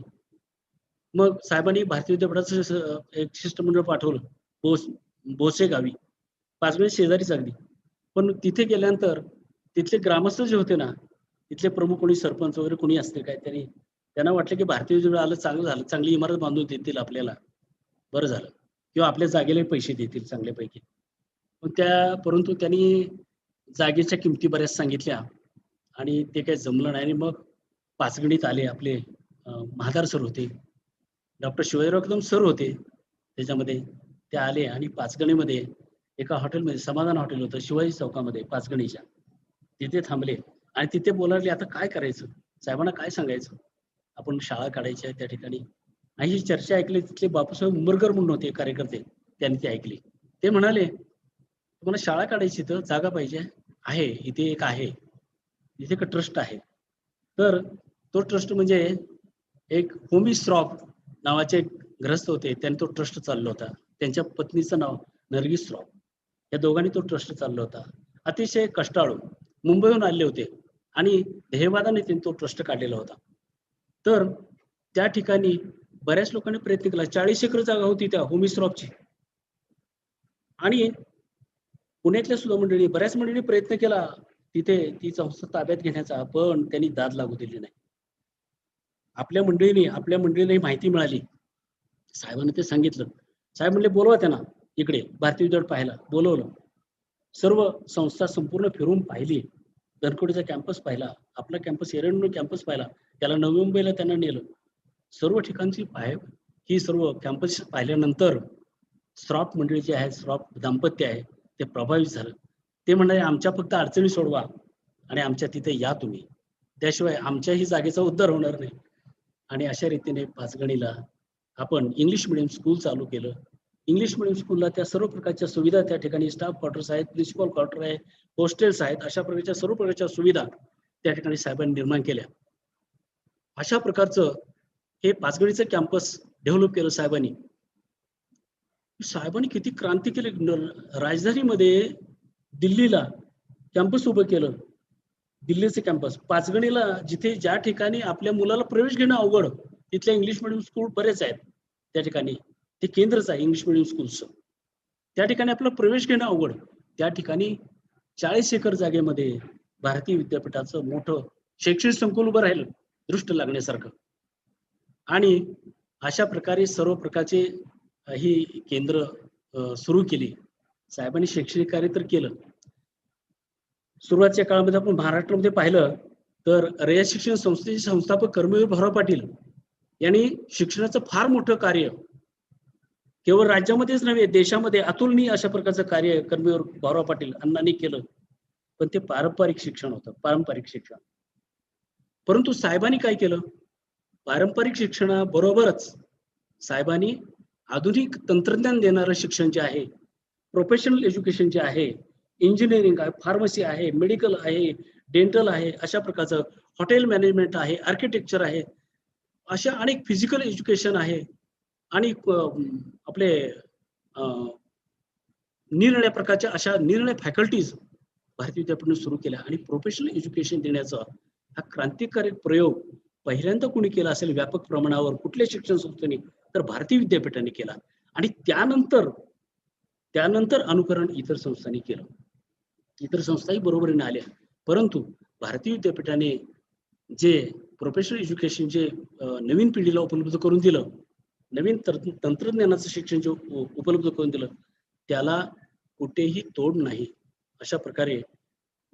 मग साहेबांनी भारतीय विद्यापीठाचं एक शिष्टमंडळ पाठवलं भोसे गावी, पाचगणी शेजारीच अगदी. पण तिथे गेल्यानंतर तिथले ग्रामस्थ जे होते ना, तिथले प्रमुख कोणी सरपंच वगैरे कोणी असतील काय, त्यांना वाटलं की भारतीय विद्यापीठ आलं चांगलं झालं, चांगली इमारत बांधून देतील आपल्याला, बरं झालं, किंवा आपल्या जागेला पैसे देतील चांगल्यापैकी. परंतु त्यांनी जागेच्या किमती बऱ्याच सांगितल्या आणि ते काही जमलं नाही. आणि मग पाचगणीत आले आपले महादार सर होते, डॉक्टर शिवाजीराव कदम सर होते त्याच्यामध्ये. ते आले आणि पाचगणीमध्ये एका हॉटेलमध्ये, समाधान हॉटेल होतं शिवाजी चौकामध्ये पाचगणीच्या, तिथे थांबले आणि तिथे बोलावले, आता काय करायचं, साहेबांना काय सांगायचं, आपण शाळा काढायची आहे त्या ठिकाणी. आणि ही चर्चा ऐकली. तिथले बापूसाहेब उंबरकर म्हणून होते कार्यकर्ते, त्यांनी ते ऐकली. ते म्हणाले, तुम्हाला शाळा काढायची तर जागा पाहिजे आहे, इथे एक आहे, इथे एक ट्रस्ट आहे. तर तो ट्रस्ट म्हणजे एक होमी श्रॉफ नावाचे ग्रस्त होते, त्यांनी तो ट्रस्ट चालला होता. त्यांच्या पत्नीचं नाव नर्गिस श्रॉफ, या दोघांनी तो ट्रस्ट चालला होता. अतिशय कष्टाळू मुंबईहून आले होते आणि ध्येयवादाने त्यांनी तो ट्रस्ट काढलेला होता. तर त्या ठिकाणी बऱ्याच लोकांनी प्रयत्न केला. 40 एकर जागा होती त्या होमी श्रॉफची. आणि पुण्यातल्या सुद्धा बऱ्याच मंडळींनी प्रयत्न केला तिथे ती संस्था ताब्यात घेण्याचा, पण त्यांनी दाद लागू दिली नाही. आपल्या मंडळीने माहिती मिळाली, साहेबांनी ते सांगितलं. साहेब म्हणले, बोलवा त्यांना इकडे भारतीय विद्यापीठ पाहायला. बोलवलं. सर्व संस्था संपूर्ण फिरून पाहिली. धनकोडीचा कॅम्पस पाहिला, आपला कॅम्पस एरंडोल कॅम्पस पाहिला, त्याला नवी मुंबईला त्यांना नेलं. सर्व ठिकाणची ही सर्व कॅम्पस पाहिल्यानंतर श्रॉफ मंडळी जे आहे, श्रॉफ दाम्पत्य आहे, ते प्रभावित झालं. ते म्हणाले, आमच्या फक्त अडचणी सोडवा आणि आमच्या तिथे या तुम्ही, त्याशिवाय आमच्याही जागेचा उद्धार होणार नाही. आणि अशा रीतीने पाचगणीला आपण इंग्लिश मिडियम स्कूल चालू केलं. इंग्लिश मिडियम स्कूलला त्या सर्व प्रकारच्या सुविधा त्या ठिकाणी, स्टाफ क्वार्टर्स आहेत, प्रिन्सिपल क्वार्टर आहे, हॉस्टेल्स आहेत, अशा प्रकारच्या सर्व प्रकारच्या सुविधा त्या ठिकाणी साहेबांनी निर्माण केल्या. अशा प्रकारचं हे पाचगणीचं कॅम्पस डेव्हलप केलं साहेबांनी. साहेबांनी किती क्रांती केली. राजधानीमध्ये दिल्लीला कॅम्पस उभं केलं, दिल्लीचे कॅम्पस. पाचगणीला जिथे ज्या ठिकाणी आपल्या मुलाला प्रवेश घेणं अवघड, तिथल्या इंग्लिश मिडियम स्कूल बरेच आहेत त्या ठिकाणी, ते केंद्रच आहे इंग्लिश मिडियम स्कूलचं. त्या ठिकाणी आपला प्रवेश घेणं अवघड, त्या ठिकाणी 40 एकर जागेमध्ये भारतीय विद्यापीठाचं मोठं शैक्षणिक संकुल उभं राहिलं, दृष्ट लागण्यासारखं. आणि अशा प्रकारे सर्व प्रकारचे ही केंद्र सुरू केली साहेबांनी. शैक्षणिक कार्य तर केलं. सुरुवातीच्या काळामध्ये आपण महाराष्ट्रामध्ये पाहिलं तर रयत शिक्षण संस्थेचे संस्थापक कर्मवीर भाऊराव पाटील यांनी शिक्षणाचं फार मोठं कार्य केवळ राज्यामध्येच नव्हे, देशामध्ये अतुलनीय अशा प्रकारचं कार्य कर्मवीर भाऊराव पाटील अण्णांनी केलं. पण ते पारंपरिक शिक्षण होतं, पारंपरिक शिक्षण. परंतु साहेबांनी काय केलं, पारंपरिक शिक्षणाबरोबरच साहेबांनी आधुनिक तंत्रज्ञान देणारं शिक्षण जे आहे, प्रोफेशनल एज्युकेशन जे आहे, इंजिनिअरिंग आहे, फार्मसी आहे, मेडिकल आहे, डेंटल आहे, अशा प्रकारचं हॉटेल मॅनेजमेंट आहे, आर्किटेक्चर आहे, अशा अनेक फिजिकल एज्युकेशन आहे आणि आपले निरनिराळ्या प्रकारच्या अशा निरनिराळ्या फॅकल्टीज भारतीय विद्यापीठाने सुरू केल्या. आणि प्रोफेशनल एज्युकेशन देण्याचा हा क्रांतिकारक प्रयोग पहिल्यांदा कोणी केला असेल व्यापक प्रमाणावर कुठल्या शिक्षण संस्थेने, तर भारतीय विद्यापीठाने केला. आणि त्यानंतर अनुकरण इतर संस्थांनी केलं. इतर संस्थाही बरोबरीने आल्या. परंतु भारतीय विद्यापीठाने जे प्रोफेशनल एज्युकेशन जे नवीन पिढीला उपलब्ध करून दिलं, नवीन तंत्रज्ञानाचं शिक्षण जे उपलब्ध करून दिलं त्याला कुठेही तोड नाही. अशा प्रकारे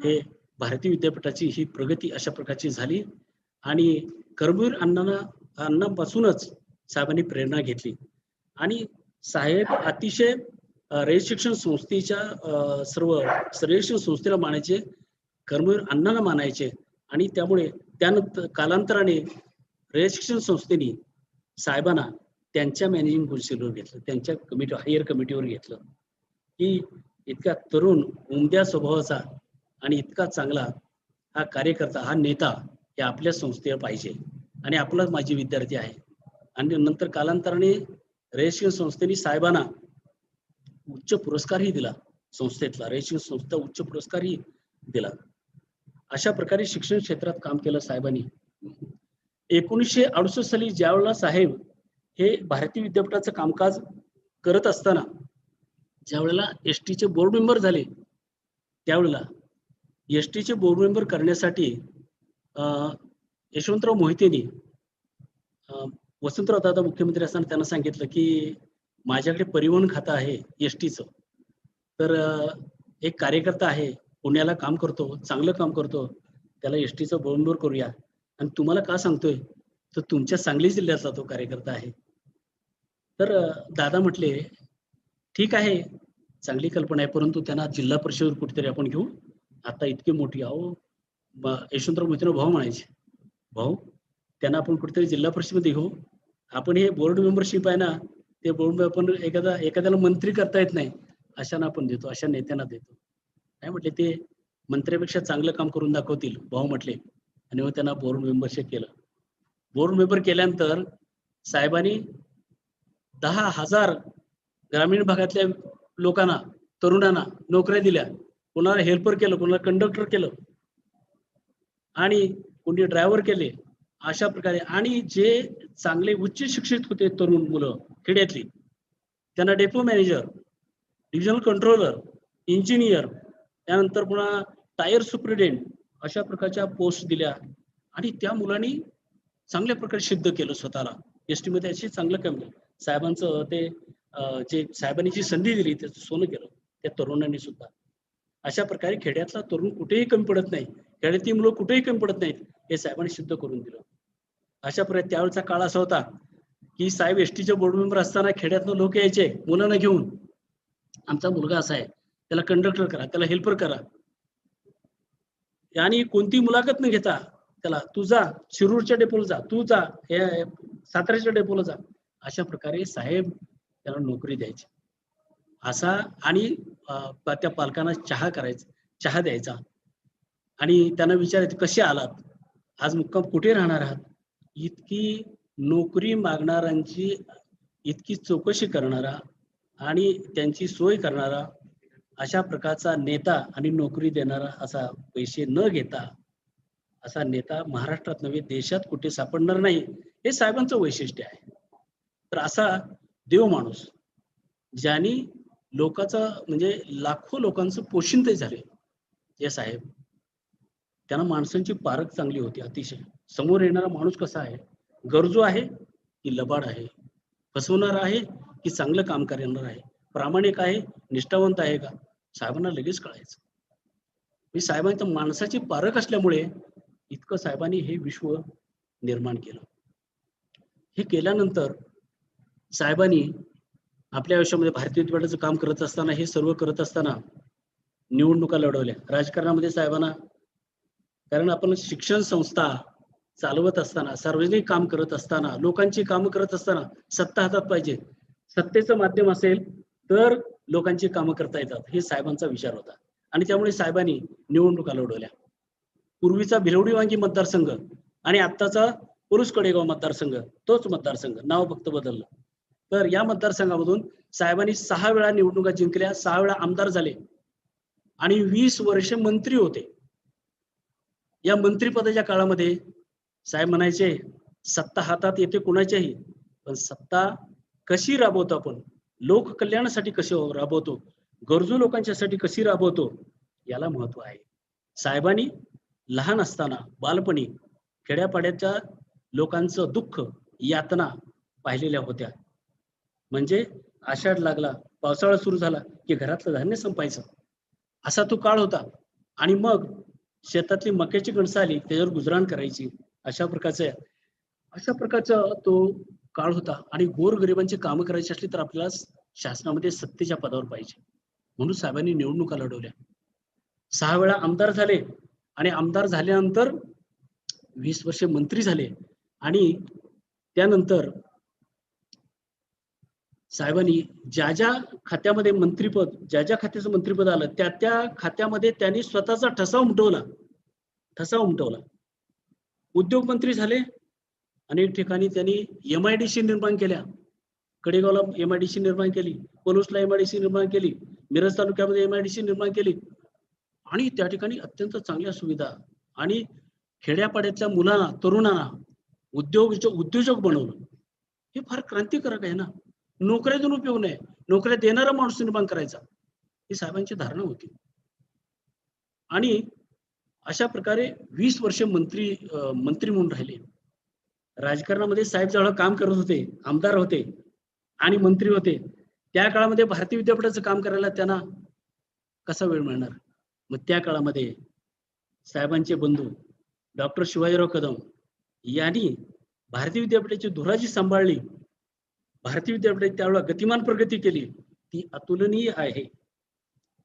हे भारतीय विद्यापीठाची ही प्रगती अशा प्रकारची झाली आणि कर्मवीर अण्णांपासूनच साहेबांनी प्रेरणा घेतली आणि साहेब अतिशय रयत शिक्षण संस्थेच्या सर्व शिक्षण संस्थेला मानायचे, कर्मवीर अण्णांना मानायचे आणि त्यामुळे त्यानंतर कालांतराने रयत शिक्षण संस्थेने साहेबांना त्यांच्या मॅनेजिंग कौन्सिलवर घेतलं, त्यांच्या हायर कमिटीवर घेतलं की इतका तरुण उमद्या स्वभावाचा आणि इतका चांगला हा कार्यकर्ता, हा नेता हे आपल्या संस्थेला पाहिजे आणि आपलाच माजी विद्यार्थी आहे. आणि नंतर कालांतराने रयत शिक्षण संस्थेने साहेबांना उच्च पुरस्कारही दिला, संस्थेतला रयत शिक्षण संस्था उच्च पुरस्कारही दिला. अशा प्रकारे शिक्षण क्षेत्रात काम केलं साहेबांनी. 1968 साली ज्यावेळेला साहेब हे भारतीय विद्यापीठाचं कामकाज करत असताना ज्यावेळेला एसटीचे बोर्ड मेंबर झाले त्यावेळेला एसटीचे बोर्ड मेंबर करण्यासाठी यशवंतराव मोहितेंनी वसंतराव दादा मुख्यमंत्री असताना त्यांना सांगितलं की माझ्याकडे परिवहन खातं आहे एसटीचं, तर एक कार्यकर्ता आहे पुण्याला काम करतो, चांगलं काम करतो, त्याला एसटीचं बोर्ड मेंबर करूया. आणि तुम्हाला का सांगतोय तर तुमच्या सांगली जिल्ह्यातला तो कार्यकर्ता आहे. तर दादा म्हटले ठीक आहे, चांगली कल्पना आहे, परंतु त्यांना जिल्हा परिषदेवर कुठेतरी आपण घेऊ. आता इतकी मोठी यशवंतराव मोहिते भाऊ म्हणायचे, भाऊ त्यांना आपण कुठेतरी जिल्हा परिषदेमध्ये घेऊ. आपण हे बोर्ड मेंबरशिप आहे ना, ते बोर्ड आपण एखाद्याला मंत्री करता येत नाही अशांना आपण देतो, अशा नेत्यांना देतो. काय म्हटले ते मंत्र्यापेक्षा चांगलं काम करून दाखवतील भाऊ म्हटले आणि मग त्यांना बोर्ड मेंबरशिप केलं. बोर्ड मेंबर केल्यानंतर साहेबांनी 10,000 ग्रामीण भागातल्या लोकांना, तरुणांना नोकऱ्या दिल्या. कोणाला हेल्पर केलं, कोणाला कंडक्टर केलं आणि कोणी ड्रायव्हर केले. अशा प्रकारे आणि जे चांगले उच्च शिक्षित होते तरुण मुलं खेड्यातली त्यांना depot manager, divisional controller, engineer, त्यानंतर पुन्हा टायर सुप्रिटेंडेंट अशा प्रकारच्या पोस्ट दिल्या आणि त्या मुलांनी चांगल्या प्रकारे सिद्ध केलं स्वतःला. एसटी मध्ये अशी चांगलं काम केलं. साहेबांचं ते जे साहेबांनी जी संधी दिली त्याचं सोनं केलं त्या तरुणांनी सुद्धा. अशा प्रकारे खेड्यातला तरुण कुठेही कमी पडत नाही, खेड्यातली मुलं कुठेही कमी पडत नाहीत हे साहेबांनी सिद्ध करून दिलं. अशा प्रकारे त्यावेळेचा काळ असा होता की साहेब एसटीचे बोर्ड मेंबर असताना खेड्यातनं लोक यायचे मुलांना घेऊन, आमचा मुलगा असा आहे, त्याला कंडक्टर करा, त्याला हेल्पर करा आणि कोणती मुलाखत न घेता त्याला तू जा शिरूरच्या डेपोला जा, तू जा साताऱ्याच्या डेपोला जा. अशा प्रकारे साहेब त्याला नोकरी द्यायची. असा आणि त्या पालकांना चहा द्यायचा आणि त्यांना विचारायचं कसे आलात, आज मुक्काम कुठे राहणार आहात. इतकी नोकरी मागणाऱ्यांची इतकी चौकशी करणारा आणि त्यांची सोय करणारा अशा प्रकारचा नेता आणि नोकरी देणारा असा पैसे न घेता असा नेता महाराष्ट्रात नव्हे देशात कुठे सापडणार नाही. हे साहेबांचं वैशिष्ट्य आहे. तर असा देव माणूस ज्यांनी लोकांचा म्हणजे लाखो लोकांचं पोशिंदे झाले हे साहेब, त्यांना माणसांची पारख चांगली होती अतिशय. समोर येणारा माणूस कसा आहे, गरजू आहे की लबाड आहे, फसवणार आहे की चांगलं काम करणार आहे, प्रामाणिक आहे, निष्ठावंत आहे का, साहेबांना लगेच कळायचं. मी साहेबांच्या माणसाची पारख असल्यामुळे इतकं साहेबांनी हे विश्व निर्माण केलं. हे केल्यानंतर साहेबांनी आपल्या आयुष्यामध्ये भारतीय विद्यापीठाचं काम करत असताना, हे सर्व करत असताना निवडणुका लढवल्या. राजकारणामध्ये साहेबांना, कारण आपण शिक्षण संस्था चालवत असताना, सार्वजनिक काम करत असताना, लोकांची कामं करत असताना सत्ता हातात पाहिजे. सत्तेचं माध्यम असेल तर लोकांची कामं करता येतात, हे साहेबांचा विचार होता आणि त्यामुळे साहेबांनी निवडणुका लढवल्या. पूर्वीचा भिलवडी वांगी मतदारसंघ आणि आत्ताचा पुरुष कडेगाव मतदारसंघ तोच मतदारसंघ, नाव फक्त बदललं. तर या मतदारसंघामधून साहेबांनी 6 वेळा निवडणुका जिंकल्या, 6 वेळा आमदार झाले आणि 20 वर्षे मंत्री होते. या मंत्रीपदाच्या काळामध्ये साहेब म्हणायचे सत्ता हातात येते कोणाच्याही, पण सत्ता कशी राबवतो आपण, लोक कल्याणासाठी कशी राबवतो, गरजू लोकांच्यासाठी कशी राबवतो याला महत्व आहे. साहेबांनी लहान असताना बालपणी खेड्यापाड्याच्या लोकांचं दुःख यातना पाहिलेल्या होत्या म्हणजे आषाढ लागला, पावसाळा सुरू झाला की घरातलं धान्य संपायचं, असा तो काळ होता. आणि मग शेतातली मक्याची कणसं आली, त्याच्यावर गुजराण करायची. अशा प्रकारचा तो काळ होता. आणि गोरगरिबांची कामं करायची असली तर आपल्याला शासनामध्ये सत्तेच्या पदावर पाहिजे. म्हणून साहेबांनी निवडणुका लढवल्या. 6 वेळा आमदार झाले आणि आमदार झाल्यानंतर 20 वर्षे मंत्री झाले. आणि त्यानंतर साहेबांनी ज्या खात्यामध्ये मंत्रिपद, ज्या खात्याचं मंत्रिपद आलं त्या खात्यामध्ये त्यांनी स्वतःचा ठसा उमटवला. उद्योग मंत्री झाले. अनेक ठिकाणी त्यांनी MIDC निर्माण केल्या. कडेगावला MIDC निर्माण केली, पलूसला MIDC निर्माण केली, मिरज तालुक्यामध्ये MIDC निर्माण केली. आणि त्या ठिकाणी अत्यंत चांगल्या सुविधा आणि खेड्यापाड्यातल्या मुलांना, तरुणांना उद्योजक बनवलं. हे फार क्रांतिकारक आहे ना. नोकऱ्या देऊन उपयोग नाही, नोकऱ्या देणारा माणूस निर्माण करायचा, ही साहेबांची धारणा होती. आणि अशा प्रकारे 20 वर्षे मंत्री म्हणून राहिले. राजकारणामध्ये साहेब जेव्हा काम करत होते, आमदार होते आणि मंत्री होते, त्या काळामध्ये भारतीय विद्यापीठाचं काम करायला त्यांना कसा वेळ मिळणार? मग त्या काळामध्ये साहेबांचे बंधू डॉक्टर शिवाजीराव कदम यांनी भारतीय विद्यापीठाची धुराजी सांभाळली. भारतीय विद्यापीठाची त्यावेळेला गतिमान प्रगती केली, ती अतुलनीय आहे.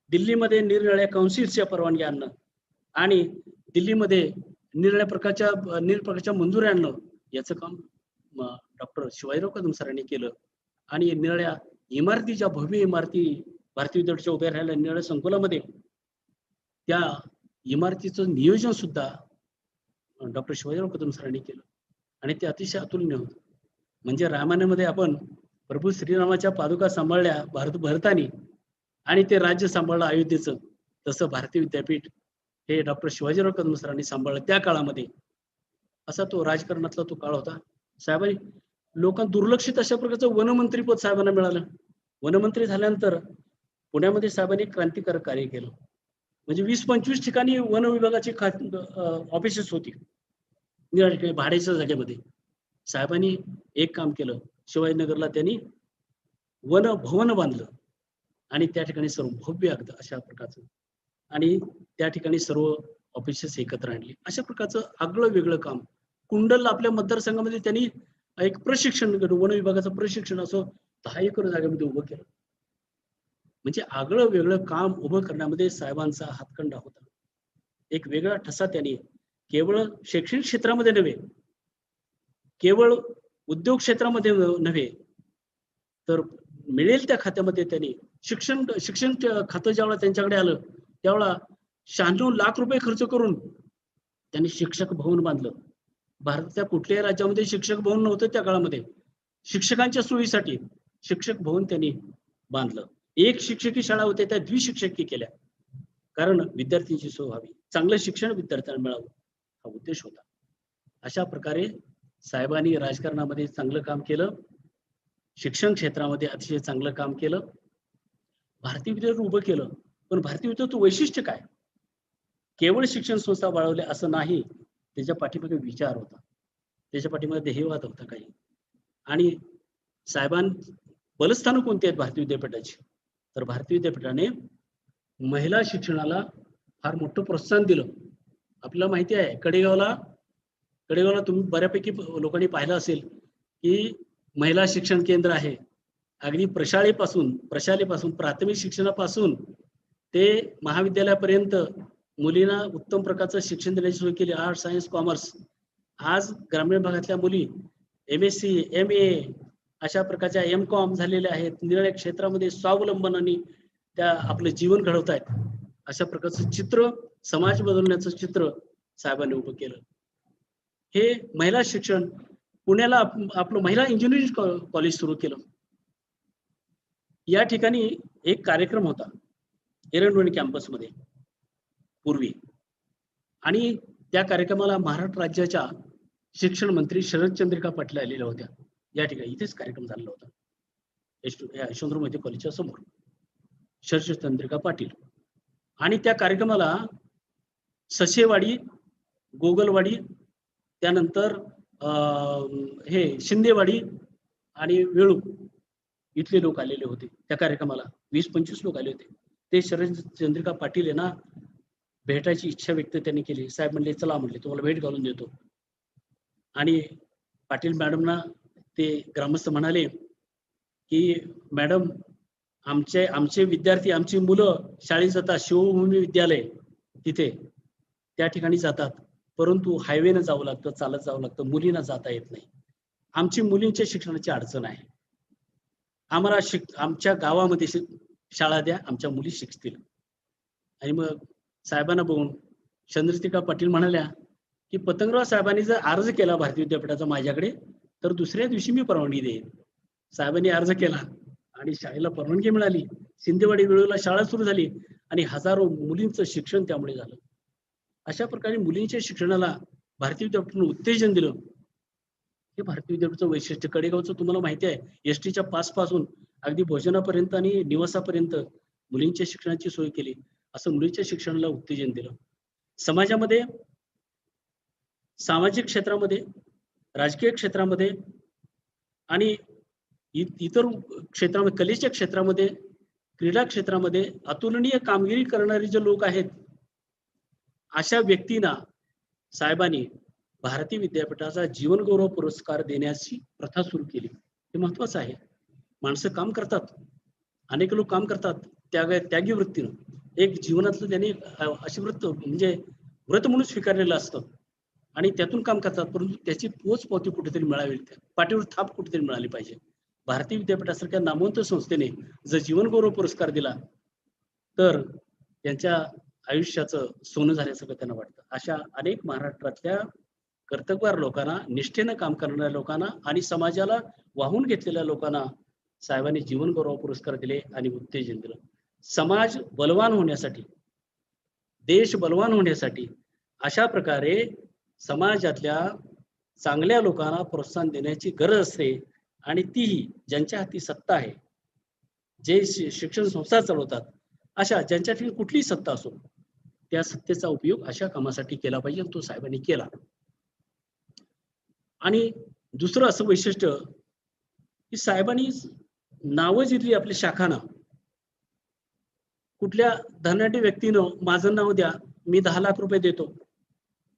दिल्लीमध्ये निरनिराळ्या काउन्सिल्सच्या परवानगी आणणं आणि दिल्लीमध्ये निरनिराळ्या प्रकारच्या मंजुऱ्या आणणं, याचं काम डॉक्टर शिवाजीराव कदम सरांनी केलं. आणि निरनिराळ्या इमारती, ज्या भव्य इमारती भारतीय विद्यापीठाच्या उभ्या राहिल्या निरनिराळ्या संकुलामध्ये, त्या इमारतीचं नियोजन सुद्धा डॉक्टर शिवाजीराव कदम सरांनी केलं. आणि ते अतिशय अतुलनीय होतं. म्हणजे रामायणामध्ये आपण प्रभू श्रीरामाच्या पादुका सांभाळल्या भरतानी आणि ते राज्य सांभाळलं अयोध्येचं, तसं भारतीय विद्यापीठ हे डॉक्टर शिवाजीराव कदम सरांनी सांभाळलं त्या काळामध्ये. असा तो राजकारणातला तो काळ होता. साहेबांनी लोकांना दुर्लक्षित अशा प्रकारचं वनमंत्रीपद साहेबांना मिळालं. वनमंत्री झाल्यानंतर पुण्यामध्ये साहेबांनी क्रांतिकारक कार्य केलं. म्हणजे 20-25 ठिकाणी वन विभागाची ऑफिसेस होती भाड्याच्या जागेमध्ये. साहेबांनी एक काम केलं, शिवाजीनगरला त्यांनी वन भवन बांधलं आणि त्या ठिकाणी सर्व भव्य अगदी अशा प्रकारचं, आणि त्या ठिकाणी सर्व ऑफिसेस एकत्र आणली. अशा प्रकारचं आगळं वेगळं काम. कुंडल आपल्या मतदारसंघामध्ये त्यांनी एक प्रशिक्षण, वन विभागाचं प्रशिक्षण असं 10 एकर जागेमध्ये उभं केलं. म्हणजे आगळं वेगळं काम उभं करण्यामध्ये साहेबांचा हातखंडा होता. एक वेगळा ठसा त्यांनी केवळ शैक्षणिक क्षेत्रामध्ये नव्हे, केवळ उद्योग क्षेत्रामध्ये नव्हे, तर मिळेल त्या खात्यामध्ये त्यांनी शिक्षण खातं ज्यावेळेला त्यांच्याकडे आलं त्यावेळेला 96 लाख रुपये खर्च करून त्यांनी शिक्षक भवन बांधलं. भारताच्या कुठल्याही राज्यामध्ये शिक्षक भवन नव्हतं त्या काळामध्ये. शिक्षकांच्या सोयीसाठी शिक्षक भवन त्यांनी बांधलं. एक शिक्षकी शाळा होत्या त्या द्विशिक्षकी केल्या, कारण विद्यार्थ्यांची सोय व्हावी, चांगलं शिक्षण विद्यार्थ्यांना मिळावं, हा उद्देश होता. अशा प्रकारे साहेबांनी राजकारणामध्ये चांगलं काम केलं, शिक्षण क्षेत्रामध्ये अतिशय चांगलं काम केलं, भारतीय विद्यापीठ उभं केलं. पण भारतीय विद्यापीठाचं वैशिष्ट्य काय? केवळ शिक्षण संस्था वाढवल्या असं नाही, त्याच्या पाठीमागे विचार होता, त्याच्या पाठीमागे ध्येयवाद होता काही. आणि बलस्थानं कोणती आहेत भारतीय विद्यापीठाची? तर भारतीय विद्यापीठाने महिला शिक्षणाला फार मोठं प्रोत्साहन दिलं. आपल्याला माहिती आहे, कडेगावला तुम्ही बऱ्यापैकी लोकांनी पाहिलं असेल की महिला शिक्षण केंद्र आहे. अगदी प्रशालेपासून प्राथमिक शिक्षणापासून ते महाविद्यालयापर्यंत मुलींना उत्तम प्रकारचं शिक्षण देण्याची सोय केली. Arts, science, commerce. आज ग्रामीण भागातल्या मुली MSc, MA अशा प्रकारच्या MCOM झालेल्या आहेत. निरनिराळ्या क्षेत्रामध्ये स्वावलंबनाने त्या आपलं जीवन घडवत आहेत. अशा प्रकारचं चित्र, समाज बदलण्याचं चित्र साहेबांनी उभं केलं. हे महिला शिक्षण, पुण्याला आपलं महिला इंजिनिअरिंग कॉलेज सुरू केलं. या ठिकाणी एक कार्यक्रम होता एरंडवणी कॅम्पसमध्ये पूर्वी, आणि त्या कार्यक्रमाला महाराष्ट्र राज्याच्या शिक्षण मंत्री शरदचंद्रिका पाटील आलेल्या होत्या. या ठिकाणी इथेच कार्यक्रम झालेला होता, यशवंतराव मोहिते कॉलेजच्या समोर, शरदचंद्रिका पाटील. आणि त्या कार्यक्रमाला ससेवाडी, गोगलवाडी, त्यानंतर हे शिंदेवाडी आणि वेळू इथले लोक आलेले होते त्या कार्यक्रमाला, 20-25 लोक आले होते. ते शरद चंद्रिका पाटील आहे ना, भेटायची इच्छा व्यक्त त्यांनी केली. साहेब म्हणले चला, म्हणले तुम्हाला भेट घालून देतो. आणि पाटील मॅडमना ते ग्रामस्थ म्हणाले की मॅडम, आमचे विद्यार्थी, आमची मुलं शाळेत जातात, शिवभूमी विद्यालय तिथे त्या ठिकाणी जातात, परंतु हायवेनं जावं लागतं, चालत जावं लागतं, मुलींना जाता येत नाही. आमची मुलींच्या शिक्षणाची अडचण आहे. आम्हाला आमच्या गावामध्ये शाळा द्या, आमच्या मुली शिकतील. आणि मग साहेबांना बघून चंद्रिका पाटील म्हणाल्या की पतंगराव साहेबांनी जर अर्ज केला भारतीय विद्यापीठाचा माझ्याकडे, तर दुसऱ्या दिवशी मी परवानगी देईन. साहेबांनी अर्ज केला आणि शाळेला परवानगी मिळाली. शिंदेवाडी वेळेला शाळा सुरू झाली आणि हजारो मुलींचं शिक्षण त्यामुळे झालं. अशा प्रकारे मुलींच्या शिक्षणाला भारतीय विद्यापीठाने उत्तेजन दिलं. हे भारतीय विद्यापीठाचं वैशिष्ट्य. कडेगावचं तुम्हाला माहिती आहे, एसटीच्या पास पासून अगदी भोजनापर्यंत आणि निवासापर्यंत मुलींच्या शिक्षणाची सोय केली. असं मुलींच्या शिक्षणाला उत्तेजन दिलं. समाजामध्ये, सामाजिक क्षेत्रामध्ये, राजकीय क्षेत्रामध्ये आणि इतर क्षेत्रामध्ये, कलेच्या क्षेत्रामध्ये, क्रीडा क्षेत्रामध्ये अतुलनीय कामगिरी करणारे जे लोक आहेत, अशा व्यक्तींना साहेबांनी भारतीय विद्यापीठाचा जीवन गौरव पुरस्कार देण्याची प्रथा सुरू केली. हे महत्वाचं आहे. माणसं काम करतात, अनेक लोक काम करतात त्यागी वृत्तीनं. एक जीवनातलं त्यांनी अशी म्हणजे व्रत म्हणून स्वीकारलेलं असतं आणि त्यातून काम करतात, परंतु त्याची पोच पावती कुठेतरी मिळावी, पाठीवर थाप कुठेतरी मिळाली पाहिजे. भारतीय विद्यापीठासारख्या नामवंत संस्थेने जर जीवन गौरव पुरस्कार दिला तर त्यांच्या आयुष्याचं सोनं झाल्यासारखं त्यांना वाटतं. अशा अनेक महाराष्ट्रातल्या कर्तबगार लोकांना, निष्ठेनं काम करणाऱ्या लोकांना आणि समाजाला वाहून घेतलेल्या लोकांना साहेबांनी जीवन गौरव पुरस्कार दिले आणि उत्तेजन दिलं. समाज बलवान होण्यासाठी, देश बलवान होण्यासाठी अशा प्रकारे समाजातल्या चांगल्या लोकांना प्रोत्साहन देण्याची गरज असते. आणि तीही ज्यांच्या हाती सत्ता आहे, जे शिक्षण संस्था चालवतात, अशा ज्यांच्या ठिकाणी कुठलीही सत्ता असो, त्या सत्तेचा उपयोग अशा कामासाठी केला पाहिजे. तो साहेबांनी केला. आणि दुसरं असं वैशिष्ट्य की साहेबांनी नावं जिथली आपल्या शाखाना, कुठल्या धनाढ्य व्यक्तीनं माझं नाव द्या, मी 10 लाख रुपये देतो,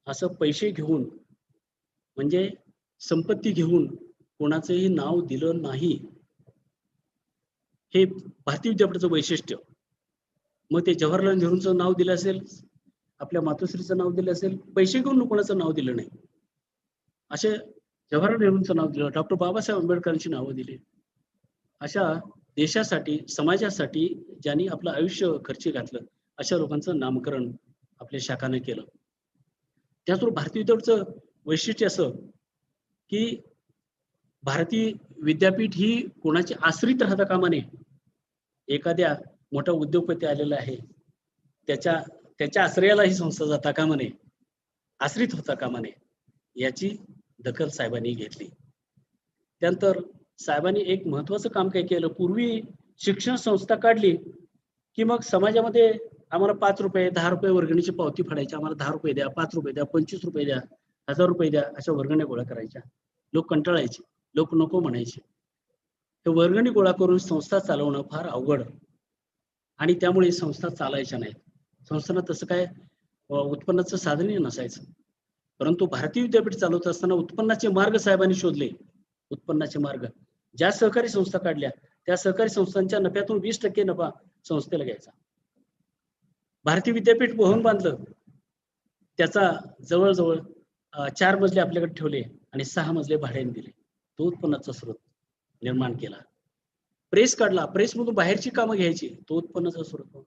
असं पैसे घेऊन म्हणजे संपत्ती घेऊन कोणाचंही नाव दिलं नाही. हे भारतीय विद्यापीठाचं वैशिष्ट्य. मग ते जवाहरलाल नेहरूंचं नाव दिलं असेल, आपल्या मातोश्रीचं नाव दिलं असेल, पैसे घेऊन कोणाचं नाव दिलं नाही. असे जवाहरलाल नेहरूंचं नाव दिलं, डॉक्टर बाबासाहेब आंबेडकरांची नावं दिली. अशा देशासाठी, समाजासाठी ज्यांनी आपलं आयुष्य खर्ची घातलं, अशा लोकांचं नामकरण आपल्या शाखाने केलं. त्याचबरोबर भारतीय विद्यापीठाचं वैशिष्ट्य असं की भारतीय विद्यापीठ ही कोणाची आश्रित राहता कामा नये. एखाद्या मोठा उद्योगपती आलेला आहे, त्याच्या आश्रयाला ही संस्था जाता कामा नये, आश्रित होता कामा नये, याची दखल साहेबांनी घेतली. त्यानंतर साहेबांनी एक महत्वाचं काम काय केलं, पूर्वी शिक्षण संस्था काढली की मग समाजामध्ये आम्हाला 5 रुपये 10 रुपये वर्गणीची पावती फाडायची, आम्हाला 10 रुपये द्या, 5 रुपये द्या, 25 रुपये द्या, 1000 रुपये द्या, अशा वर्गण्या गोळा करायच्या. लोक कंटाळायचे, लोक नको म्हणायचे. हे वर्गणी गोळा करून संस्था चालवणं फार अवघड आणि त्यामुळे संस्था चालायच्या नाहीत. संस्थांना तसं काय उत्पन्नाचं साधनही नसायचं. परंतु भारतीय विद्यापीठ चालवत असताना उत्पन्नाचे मार्ग साहेबांनी शोधले. उत्पन्नाचे मार्ग ज्या सहकारी संस्था काढल्या त्या सहकारी संस्थांच्या नफ्यातून 20% नफा संस्थेला घ्यायचा. भारतीय विद्यापीठ भवन बांधलं, त्याचा जवळजवळ 4 मजले आपल्याकडे ठेवले आणि 6 मजले भाड्याने दिले. तो उत्पन्नाचा स्रोत निर्माण केला. प्रेस काढला, प्रेसमधून बाहेरची कामं घ्यायची, तो उत्पन्नाचा स्रोत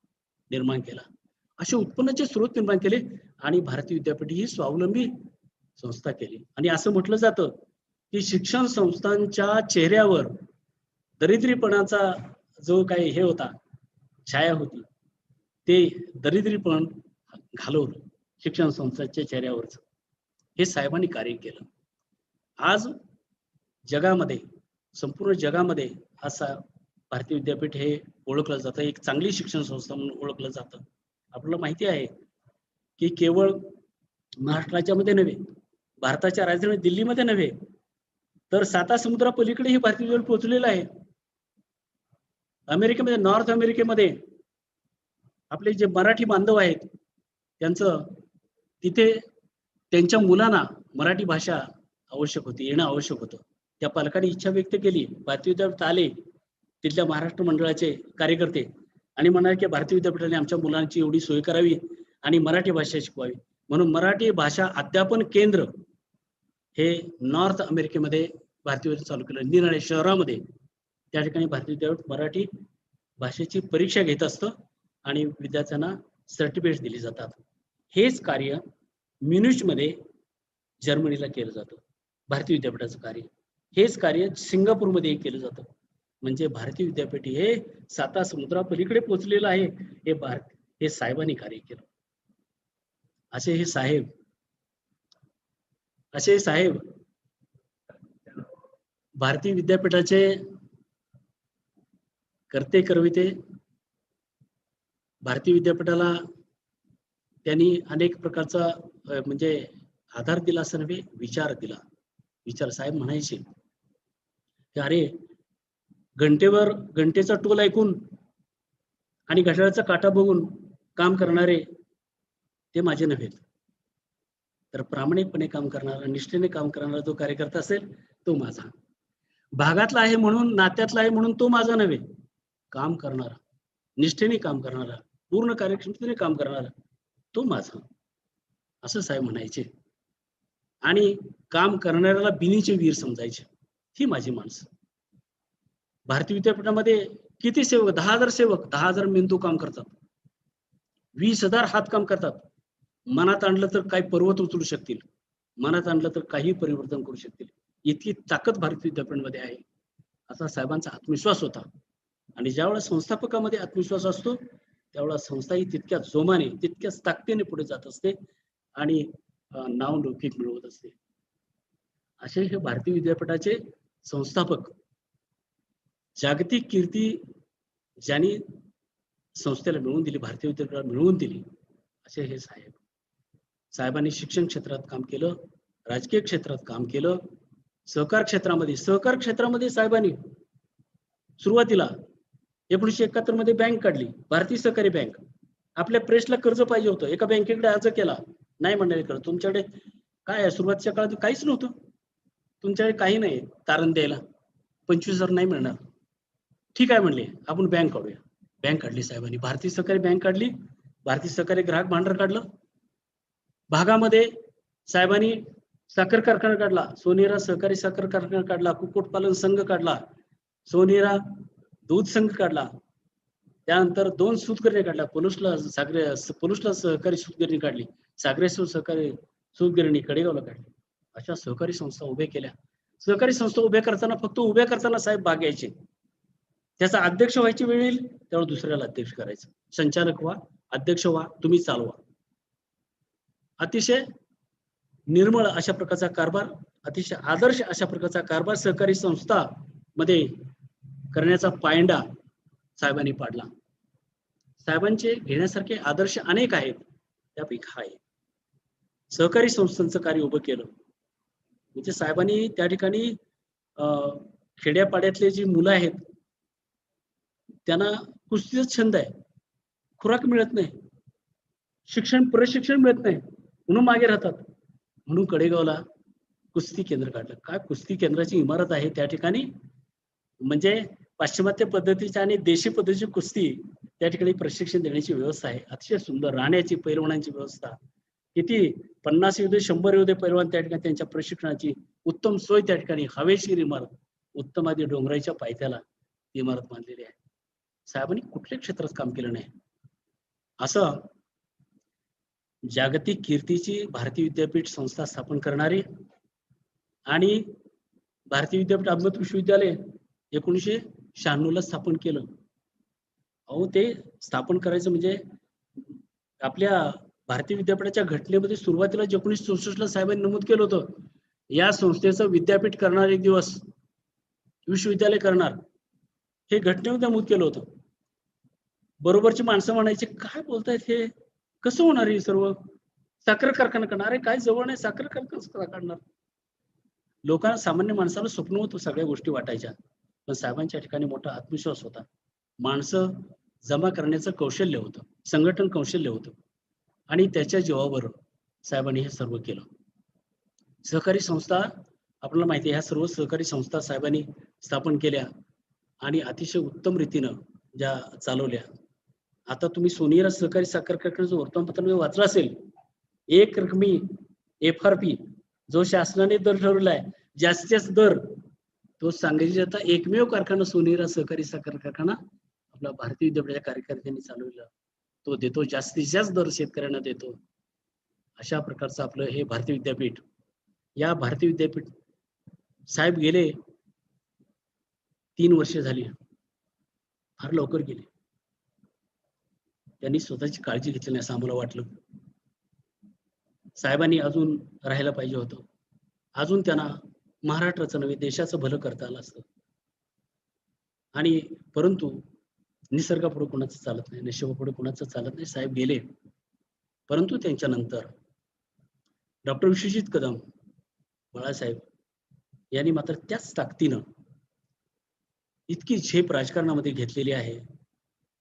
निर्माण केला. असे उत्पन्नाचे स्रोत निर्माण केले आणि भारतीय विद्यापीठ ही स्वावलंबी संस्था केली. आणि असं म्हटलं जातं की शिक्षण संस्थांच्या चेहऱ्यावर दरिद्रीपणाचा जो काही हे होता, छाया होती, ते दरिद्रीपण घालवलं शिक्षण संस्थांच्या चेहऱ्यावरच. हे साहेबांनी कार्य केलं. आज जगामध्ये, संपूर्ण जगामध्ये असा भारतीय विद्यापीठ हे ओळखलं जातं, एक चांगली शिक्षण संस्था म्हणून ओळखलं जातं. आपल्याला माहिती आहे की केवळ महाराष्ट्र राज्यामध्ये नव्हे, भारताच्या राजधानी दिल्लीमध्ये नव्हे, तर 7 समुद्रापलीकडे हे भारतीय विद्यापीठ पोहोचलेलं आहे. अमेरिकेमध्ये, नॉर्थ अमेरिकेमध्ये आपले जे मराठी बांधव आहेत त्यांचं तिथे त्यांच्या मुलांना मराठी भाषा आवश्यक होती, येणं आवश्यक होतं. त्या पालकांनी इच्छा व्यक्त केली. भारतीय विद्यापीठात आले तिथल्या महाराष्ट्र मंडळाचे कार्यकर्ते आणि म्हणाले की भारतीय विद्यापीठाने आमच्या मुलांची एवढी सोय करावी आणि मराठी भाषा शिकवावी. म्हणून मराठी भाषा अध्यापन केंद्र हे नॉर्थ अमेरिकेमध्ये भारतीय विद्यापीठ चालू केलं. निरनिराळ्या शहरामध्ये त्या ठिकाणी भारतीय विद्यापीठ मराठी भाषेची परीक्षा घेत असतं आणि विद्यार्थ्यांना सर्टिफिकेट दिली जातात. हेच कार्य म्युनिचमध्ये जर्मनीला केलं जातं भारतीय विद्यापीठाचं कार्य. हेच कार्य सिंगापूरमध्ये केलं जातं. म्हणजे भारतीय विद्यापीठ हे 7 समुद्रापलीकडे पोहोचलेलं आहे. हे साहेबांनी कार्य केलं. असे हे साहेब भारतीय विद्यापीठाचे करते करविते. भारतीय विद्यापीठाला त्यांनी अनेक प्रकारचा म्हणजे आधार दिला असं नव्हे, विचार दिला. विचार साहेब म्हणायचे की अरे घंटेचा टोल ऐकून आणि घड्याळाचा काटा बघून काम करणारे ते माझे नव्हेत, तर प्रामाणिकपणे काम करणारा, निष्ठेने काम करणारा जो कार्यकर्ता असेल तो माझा. भागातला आहे म्हणून, नात्यातला आहे म्हणून तो माझा नव्हे. काम करणारा, निष्ठेने काम करणारा, पूर्ण कार्यक्षमतेने काम करणारा तो माझा, असं साहेब म्हणायचे. आणि काम करणाऱ्याला बिनीचे वीर समजायचे. ही माझी माणसं. भारतीय विद्यापीठामध्ये किती सेवक, 10,000 सेवक, 10,000 मेंदू काम करतात, 20,000 हात काम करतात. मनात आणलं तर काही पर्वत उचलू शकतील, मनात आणलं तर काही परिवर्तन करू शकतील. इतकी ताकद भारतीय विद्यापीठामध्ये आहे असा साहेबांचा आत्मविश्वास होता. आणि ज्यावेळेस संस्थापकामध्ये आत्मविश्वास असतो त्यावेळेस संस्था ही तितक्या जोमाने, तितक्याच ताकदीने पुढे जात असते आणि नावलौकिक मिळवत असते. असे हे भारतीय विद्यापीठाचे संस्थापक, जागतिक कीर्ती ज्यांनी संस्थेला मिळवून दिली, भारतीय विद्यापीठाला मिळवून दिली, असे हे साहेब. साहेबांनी शिक्षण क्षेत्रात काम केलं, राजकीय क्षेत्रात काम केलं, सहकार क्षेत्रामध्ये साहेबांनी सुरुवातीला 1971 मध्ये बँक काढली, भारतीय सहकारी बँक. आपल्या प्रेसला कर्ज पाहिजे होतं, एका बँकेकडे अर्ज केला, नाही म्हणाले कर्ज. तुमच्याकडे काय आहे, सुरुवातीच्या काळात काहीच नव्हतं, तुमच्याकडे काही नाही तारण द्यायला, 25,000 नाही मिळणार. ठीक आहे म्हणले, आपण बँक काढूया. बँक काढली साहेबांनी, भारतीय सहकारी बँक काढली, भारतीय सहकारी ग्राहक भांडार काढलं. भागामध्ये साहेबांनी साखर कारखाना काढला, सोनेरा सहकारी साखर कारखाना काढला, कुक्कुटपालन संघ काढला, सोनेरा दूध संघ काढला. त्यानंतर 2 सूतगिरण्या काढल्या, पलुसला सहकारी सूतगिरणी काढली, सागरेश्वर सहकारी सूतगिरणी कडेगावला काढली. अशा सहकारी संस्था उभ्या केल्या. सहकारी संस्था उभ्या करताना फक्त उभ्या करताना साहेब भाग घ्यायचे. त्याचा अध्यक्ष व्हायची वेळ येईल त्यावेळेस दुसऱ्याला अध्यक्ष करायचं. संचालक व्हा, अध्यक्ष व्हा, तुम्ही चालवा. अतिशय निर्मळ अशा प्रकारचा कारभार, अतिशय आदर्श अशा प्रकारचा कारभार सहकारी संस्था मध्ये करण्याचा पायंडा साहेबांनी पाडला. साहेबांचे घेण्यासारखे आदर्श अनेक आहेत, त्यापैकी हा आहे. सहकारी संस्थांचं कार्य उभं केलं म्हणजे साहेबांनी त्या ठिकाणी खेड्यापाड्यातले जी मुलं आहेत त्यांना कुस्तीचा छंद आहे, खुराक मिळत नाही, प्रशिक्षण मिळत नाही म्हणून मागे राहतात. म्हणून कडेगावला कुस्ती केंद्र काढलं. काय कुस्ती केंद्राची इमारत आहे त्या ठिकाणी, म्हणजे पाश्चिमात्य पद्धतीची आणि देशी पद्धतीची कुस्ती त्या ठिकाणी प्रशिक्षण देण्याची व्यवस्था आहे. अतिशय सुंदर राहण्याची, पैलवानांची व्यवस्था, किती 50 येऊ दे 100 येऊ दे पैलवान त्या ठिकाणी त्यांच्या प्रशिक्षणाची उत्तम सोय त्या ठिकाणी, हवेशीर इमारत, उत्तम आधी डोंगराच्या पायथ्याला इमारत बांधलेली आहे. साहेबांनी कुठल्या क्षेत्रात काम केलं नाही. असं जागतिक कीर्तीची भारतीय विद्यापीठ संस्था स्थापन करणारे आणि भारतीय विद्यापीठ अहमद विश्वविद्यालय 1996 ला स्थापन केलं. अहो ते स्थापन करायचं म्हणजे आपल्या भारतीय विद्यापीठाच्या घटनेमध्ये सुरुवातीला 1964 ला साहेबांनी नमूद केलं होतं, या संस्थेचं विद्यापीठ करणार एक दिवस, विश्वविद्यालय करणार, हे घटनेमध्ये नमूद केलं होतं. बरोबरची माणसं म्हणायची काय बोलतायत हे, कसं होणार हे सर्व, साखर कारखाना करणार, अरे काय जवळ नाही साखर कारखाना काढणार. लोकांना, सामान्य माणसाला स्वप्न होतं, सगळ्या गोष्टी वाटायच्या, पण साहेबांच्या ठिकाणी मोठा आत्मविश्वास होता. माणसं जमा करण्याचं कौशल्य होतं, संघटन कौशल्य होतं आणि त्याच्या जीवावर साहेबांनी हे सर्व केलं. सहकारी संस्था आपल्याला माहिती आहे, ह्या सर्व सहकारी संस्था साहेबांनी स्थापन केल्या आणि अतिशय उत्तम रीतीनं ज्या चालवल्या. आता तुम्ही सोनेरा सहकारी साखर कारखान्याचं वर्तमानपत्र वाचलं असेल, एक रकमी FRP जो शासनाने दर ठरवला आहे, जास्तीत जास्त दर, तो सांगायची आता एकमेव कारखाना सोनेरा सहकारी साखर कारखाना आपला भारतीय विद्यापीठाच्या कार्यकर्त्यांनी चालवलेला तो देतो, जास्तीत जास्त दर शेतकऱ्यांना देतो. अशा प्रकारचं आपलं हे भारतीय विद्यापीठ. या भारतीय विद्यापीठ साहेब गेले 3 वर्षे झाली, फार लवकर गेले. त्यांनी स्वतःची काळजी घेतली नाही असं आम्हाला वाटलं. साहेबांनी अजून राहायला पाहिजे होतं, अजून त्यांना महाराष्ट्राचं नव्हे देशाचं भलं करता आलं असतं. आणि परंतु निसर्गापुढे कोणाचं चालत नाही, नशिबापुढे कोणाचं चालत नाही. साहेब गेले, परंतु त्यांच्यानंतर डॉक्टर विश्वजित कदम बाळासाहेब यांनी मात्र त्याच ताकदीनं इतकी झेप राजकारणामध्ये घेतलेली आहे.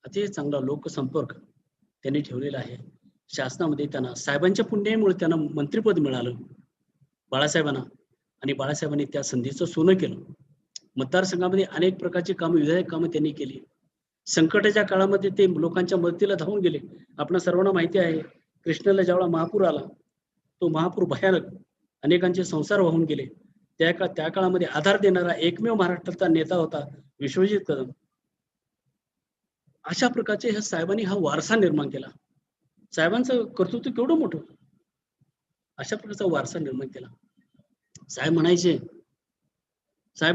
अतिशय चांगला लोकसंपर्क त्यांनी ठेवलेला आहे. शासनामध्ये त्यांना साहेबांच्या पुण्यामुळे त्यांना मंत्रिपद मिळालं बाळासाहेबांना, आणि बाळासाहेबांनी त्या संधीचं सोनं केलं. मतदारसंघामध्ये अनेक प्रकारची कामं, विधायक कामं त्यांनी केली. संकटाच्या काळामध्ये ते लोकांच्या मदतीला धावून गेले. आपल्या सर्वांना माहिती आहे, कृष्णेला जेवढा महापूर आला, तो महापूर भयानक, अनेकांचे संसार वाहून गेले. त्या काळामध्ये आधार देणारा एकमेव महाराष्ट्राचा नेता होता विश्वजित कदम. अशा प्रकारचे ह्या साहेबांनी हा वारसा निर्माण केला. साहेबांचं कर्तृत्व केवढं मोठं, अशा प्रकारचा वारसा निर्माण केला. साहेब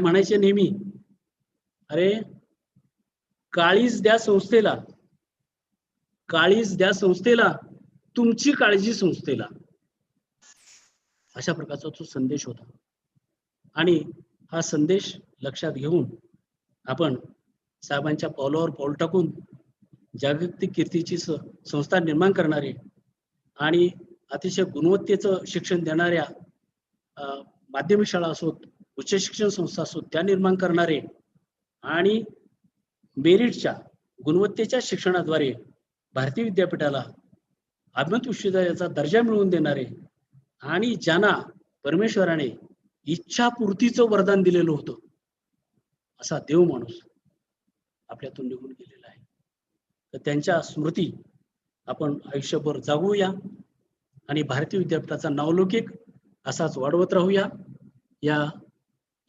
म्हणायचे नेहमी, अरे काळीज द्या संस्थेला, काळीज द्या संस्थेला, तुमची काळजी संस्थेला. अशा प्रकारचा तो संदेश होता. आणि हा संदेश लक्षात घेऊन आपण साहेबांच्या पावलावर पाऊल टाकून जागतिक कीर्तीची संस्था निर्माण करणारे आणि अतिशय गुणवत्तेचं शिक्षण देणाऱ्या माध्यमिक शाळा असोत, उच्च शिक्षण संस्था असोत, त्या निर्माण करणारे आणि मेरिटच्या गुणवत्तेच्या शिक्षणाद्वारे भारतीय विद्यापीठाला अभिमत विश्वविद्यालयाचा दर्जा मिळवून देणारे आणि ज्यांना परमेश्वराने इच्छापूर्तीचं वरदान दिलेलं होतं, असा देव माणूस आपल्यातून निघून गेलेला आहे. तर त्यांच्या स्मृती आपण आयुष्यभर जागूया आणि भारतीय विद्यापीठाचा नावलौकिक असाच वाढवत राहूया.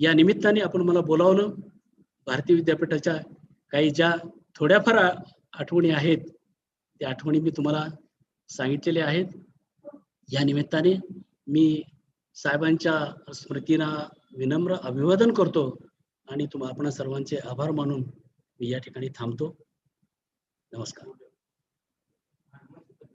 या निमित्ताने आपण मला बोलावलं. भारतीय विद्यापीठाच्या काही ज्या थोड्याफार आठवणी आहेत, त्या आठवणी मी तुम्हाला सांगितलेल्या आहेत. या निमित्ताने मी साहेबांच्या स्मृतींना विनम्र अभिवादन करतो आणि आपण सर्वांचे आभार मानून मी या ठिकाणी थांबतो. नमस्कार.